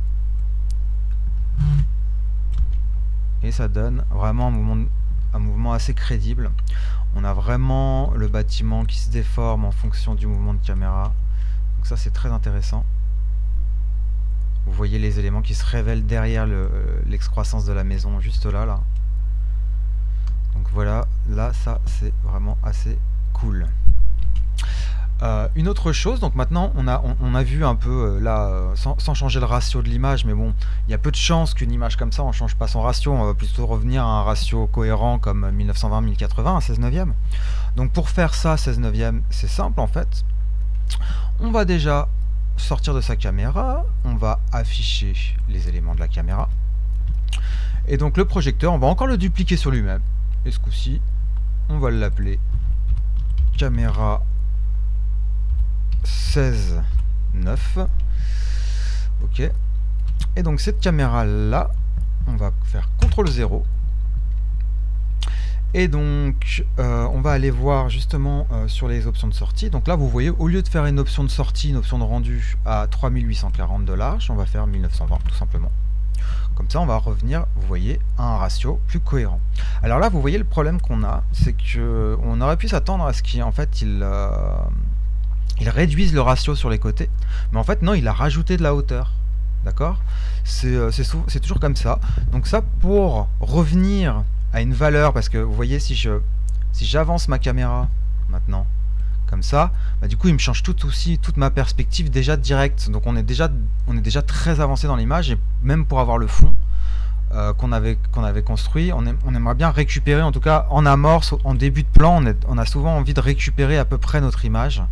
Et ça donne vraiment un mouvement assez crédible. On a vraiment le bâtiment qui se déforme en fonction du mouvement de caméra. Donc ça c'est très intéressant. Vous voyez les éléments qui se révèlent derrière l'excroissance de la maison, juste là. Donc voilà, là ça c'est vraiment assez cool. Une autre chose, donc maintenant on a vu un peu là, sans changer le ratio de l'image, mais bon, il y a peu de chances qu'une image comme ça, on change pas son ratio, on va plutôt revenir à un ratio cohérent comme 1920-1080, un 16 neuvième. Donc pour faire ça, 16 neuvième, c'est simple en fait. On va déjà sortir de sa caméra, on va afficher les éléments de la caméra. Et donc le projecteur, on va encore le dupliquer sur lui-même. Et ce coup-ci, on va l'appeler caméra 16:9. Ok. Et donc cette caméra là, on va faire CTRL 0. Et donc on va aller voir justement sur les options de sortie. Donc là vous voyez, au lieu de faire une option de sortie, une option de rendu à 3840 de large, on va faire 1920 tout simplement. Comme ça on va revenir, vous voyez, à un ratio plus cohérent. Alors là vous voyez le problème qu'on a, c'est que on aurait pu s'attendre à ce qu'en fait il réduise le ratio sur les côtés, mais en fait non, il a rajouté de la hauteur. D'accord? C'est toujours comme ça. Donc ça, pour revenir à une valeur, parce que vous voyez, si j'avance ma caméra maintenant comme ça, bah, du coup il me change toute ma perspective déjà directe. Donc on est déjà très avancé dans l'image, et même pour avoir le fond qu'on avait construit, on aimerait bien récupérer, en tout cas en amorce, en début de plan, on a souvent envie de récupérer à peu près notre image,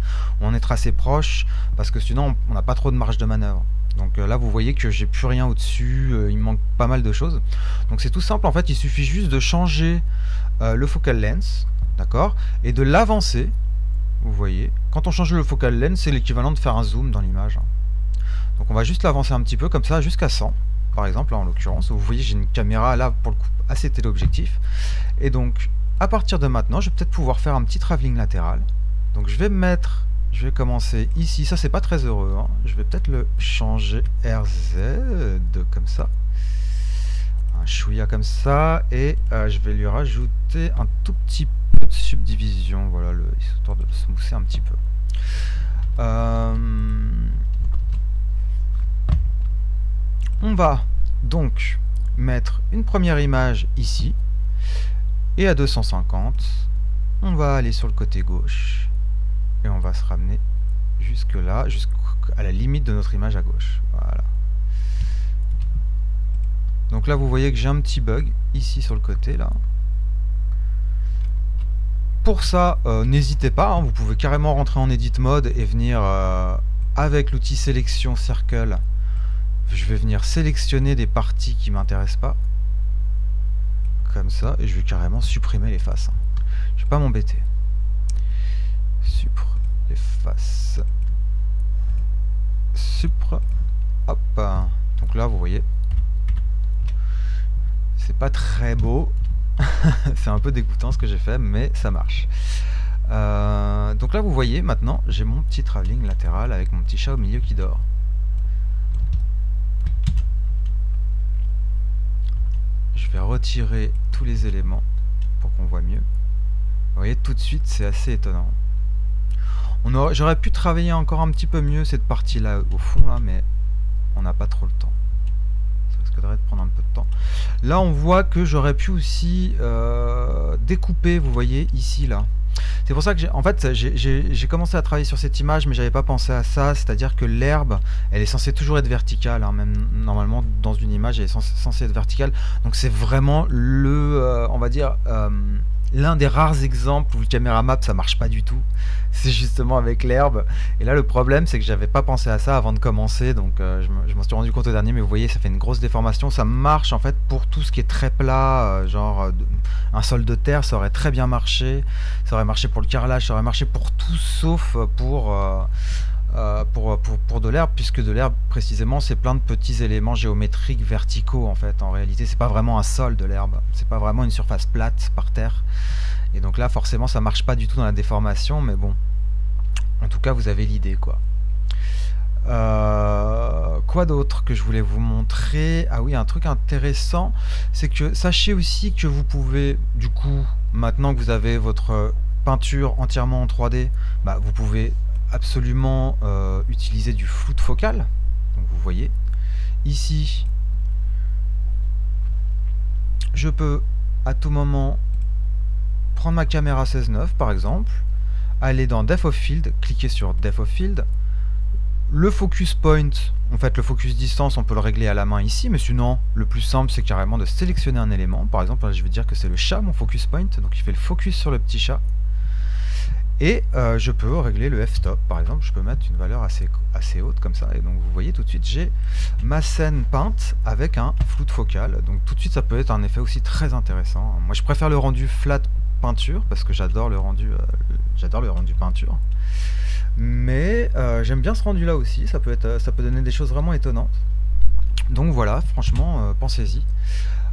on est assez proche, parce que sinon on n'a pas trop de marge de manœuvre. Donc là vous voyez que j'ai plus rien au-dessus, il me manque pas mal de choses. Donc c'est tout simple, en fait il suffit juste de changer le focal length, d'accord, et de l'avancer. Vous voyez, quand on change le focal length, c'est l'équivalent de faire un zoom dans l'image. Donc on va juste l'avancer un petit peu comme ça, jusqu'à 100 par exemple, là en l'occurrence. Vous voyez, j'ai une caméra là pour le coup assez téléobjectif. Et donc à partir de maintenant, je vais peut-être pouvoir faire un petit travelling latéral. Donc je vais commencer ici, ça c'est pas très heureux, hein. Je vais peut-être le changer RZ comme ça, un chouïa comme ça, et je vais lui rajouter un tout petit peu de subdivision, voilà, histoire de le smoother un petit peu. On va donc mettre une première image ici, et à 250, on va aller sur le côté gauche, et on va se ramener jusque là, jusqu'à la limite de notre image à gauche. Voilà. Donc là vous voyez que j'ai un petit bug ici sur le côté là. Pour ça, n'hésitez pas, hein, vous pouvez carrément rentrer en edit mode et venir avec l'outil sélection circle. Je vais venir sélectionner des parties qui m'intéressent pas, comme ça, et je vais carrément supprimer les faces. Je vais pas m'embêter. Supr les faces. Supr. Hop. Donc là, vous voyez, c'est pas très beau. C'est un peu dégoûtant ce que j'ai fait, mais ça marche. Donc là, vous voyez, maintenant, j'ai mon petit travelling latéral avec mon petit chat au milieu qui dort. Je vais retirer tous les éléments pour qu'on voit mieux. Vous voyez, tout de suite, c'est assez étonnant. J'aurais pu travailler encore un petit peu mieux cette partie-là au fond, là, mais on n'a pas trop le temps. Ça risquerait de prendre un peu de temps. Là, on voit que j'aurais pu aussi découper, vous voyez, ici, là. C'est pour ça que j'ai commencé à travailler sur cette image, mais j'avais pas pensé à ça, c'est-à-dire que l'herbe, elle est censée toujours être verticale, hein, même normalement dans une image, elle est censée être verticale. Donc c'est vraiment on va dire, l'un des rares exemples où le caméra map ça marche pas du tout, c'est justement avec l'herbe. Et là le problème c'est que j'avais pas pensé à ça avant de commencer, donc je m'en suis rendu compte au dernier, mais vous voyez ça fait une grosse déformation. Ça marche en fait pour tout ce qui est très plat, genre un sol de terre, ça aurait très bien marché, ça aurait marché pour le carrelage, ça aurait marché pour tout sauf pour de l'herbe, puisque de l'herbe précisément c'est plein de petits éléments géométriques verticaux en fait. En réalité c'est pas vraiment un sol de l'herbe, c'est pas vraiment une surface plate par terre, et donc là forcément ça marche pas du tout dans la déformation, mais bon, en tout cas vous avez l'idée quoi. Quoi d'autre que je voulais vous montrer? Ah oui, un truc intéressant, c'est que sachez aussi que vous pouvez du coup maintenant que vous avez votre peinture entièrement en 3D, bah, vous pouvez absolument utiliser du float focal. Donc vous voyez ici, je peux à tout moment prendre ma caméra 16:9 par exemple, aller dans Depth of Field, cliquer sur Depth of Field, le focus point, en fait le focus distance on peut le régler à la main ici, mais sinon le plus simple c'est carrément de sélectionner un élément. Par exemple là, je vais dire que c'est le chat mon focus point, donc il fait le focus sur le petit chat. Et je peux régler le f-stop, par exemple, je peux mettre une valeur assez haute comme ça, et donc vous voyez tout de suite j'ai ma scène peinte avec un float focal, donc tout de suite ça peut être un effet aussi très intéressant. Moi je préfère le rendu flat peinture, parce que j'adore le rendu peinture, mais j'aime bien ce rendu là aussi, ça peut donner des choses vraiment étonnantes. Donc voilà, franchement, pensez-y.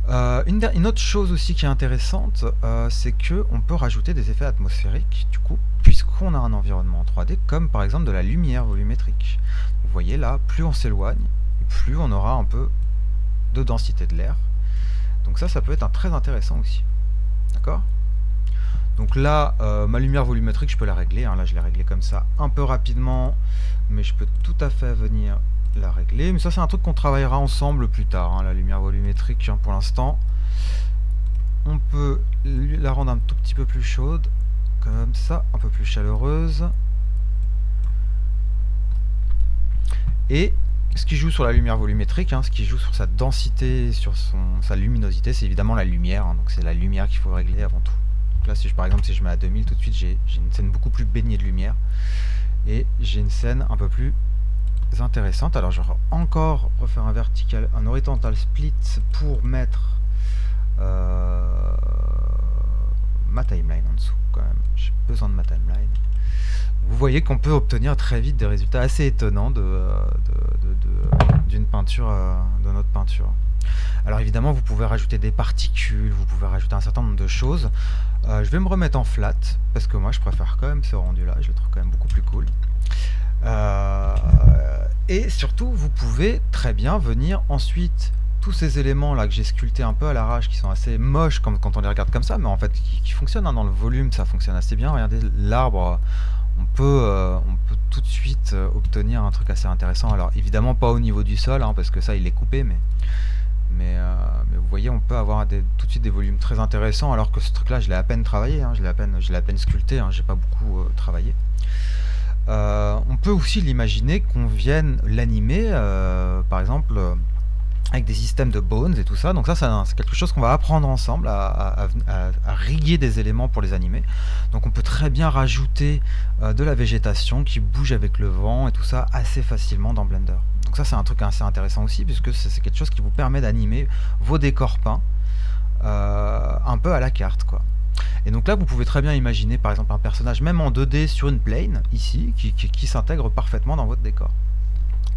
Une autre chose aussi qui est intéressante, c'est que on peut rajouter des effets atmosphériques, du coup, puisqu'on a un environnement en 3D, comme par exemple de la lumière volumétrique. Vous voyez là, plus on s'éloigne, plus on aura un peu de densité de l'air. Donc ça peut être très intéressant aussi. D'accord ? Donc là, ma lumière volumétrique, je peux la régler. Hein. Là, je l'ai réglée comme ça un peu rapidement, mais je peux tout à fait venir la régler. Mais ça, c'est un truc qu'on travaillera ensemble plus tard. Hein, la lumière volumétrique, hein, pour l'instant, on peut la rendre un tout petit peu plus chaude, comme ça, un peu plus chaleureuse. Et ce qui joue sur la lumière volumétrique, hein, ce qui joue sur sa densité, sur sa luminosité, c'est évidemment la lumière. Hein, donc c'est la lumière qu'il faut régler avant tout. Là, par exemple, si je mets à 2000, tout de suite, j'ai une scène beaucoup plus baignée de lumière. Et j'ai une scène un peu plus intéressante. Alors, je vais encore refaire un horizontal split pour mettre ma timeline en dessous, quand même. J'ai besoin de ma timeline. Vous voyez qu'on peut obtenir très vite des résultats assez étonnants d'une peinture, de notre peinture. Alors évidemment, vous pouvez rajouter des particules, vous pouvez rajouter un certain nombre de choses. Je vais me remettre en flat, parce que moi je préfère quand même ce rendu-là, je le trouve quand même beaucoup plus cool. Et surtout, vous pouvez très bien venir ensuite, tous ces éléments-là que j'ai sculptés un peu à l'arrache, qui sont assez moches quand on les regarde comme ça, mais en fait qui fonctionnent hein, dans le volume, ça fonctionne assez bien. Regardez l'arbre. On peut tout de suite obtenir un truc assez intéressant. Alors évidemment pas au niveau du sol, hein, parce que ça il est coupé, mais vous voyez on peut avoir tout de suite des volumes très intéressants, alors que ce truc là je l'ai à peine travaillé, hein, je l'ai à peine sculpté, hein, j'ai pas beaucoup travaillé. On peut aussi l'imaginer qu'on vienne l'animer, par exemple avec des systèmes de bones et tout ça. Donc ça c'est quelque chose qu'on va apprendre ensemble à riguer des éléments pour les animer. Donc on peut très bien rajouter de la végétation qui bouge avec le vent et tout ça assez facilement dans Blender. Donc ça c'est un truc assez intéressant aussi, puisque c'est quelque chose qui vous permet d'animer vos décors peints un peu à la carte, quoi. Et donc là vous pouvez très bien imaginer par exemple un personnage même en 2D sur une plane ici qui s'intègre parfaitement dans votre décor.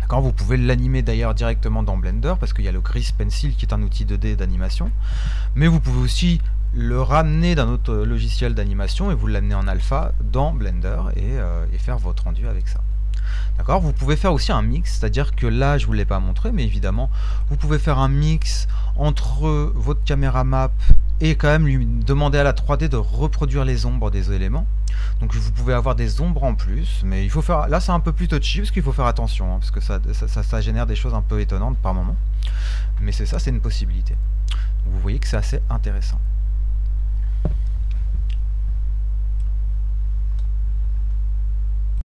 D'accord, vous pouvez l'animer d'ailleurs directement dans Blender, parce qu'il y a le Grease Pencil qui est un outil 2D d'animation, mais vous pouvez aussi le ramener d'un autre logiciel d'animation et vous l'amener en alpha dans Blender et faire votre rendu avec ça. D'accord, vous pouvez faire aussi un mix, c'est-à-dire que là je vous l'ai pas montré, mais évidemment vous pouvez faire un mix entre votre caméra map et quand même lui demander à la 3D de reproduire les ombres des éléments. Donc vous pouvez avoir des ombres en plus, mais il faut faire, là c'est un peu plus touchy parce qu'il faut faire attention, hein, parce que ça génère des choses un peu étonnantes par moment. Mais c'est une possibilité. Donc vous voyez que c'est assez intéressant.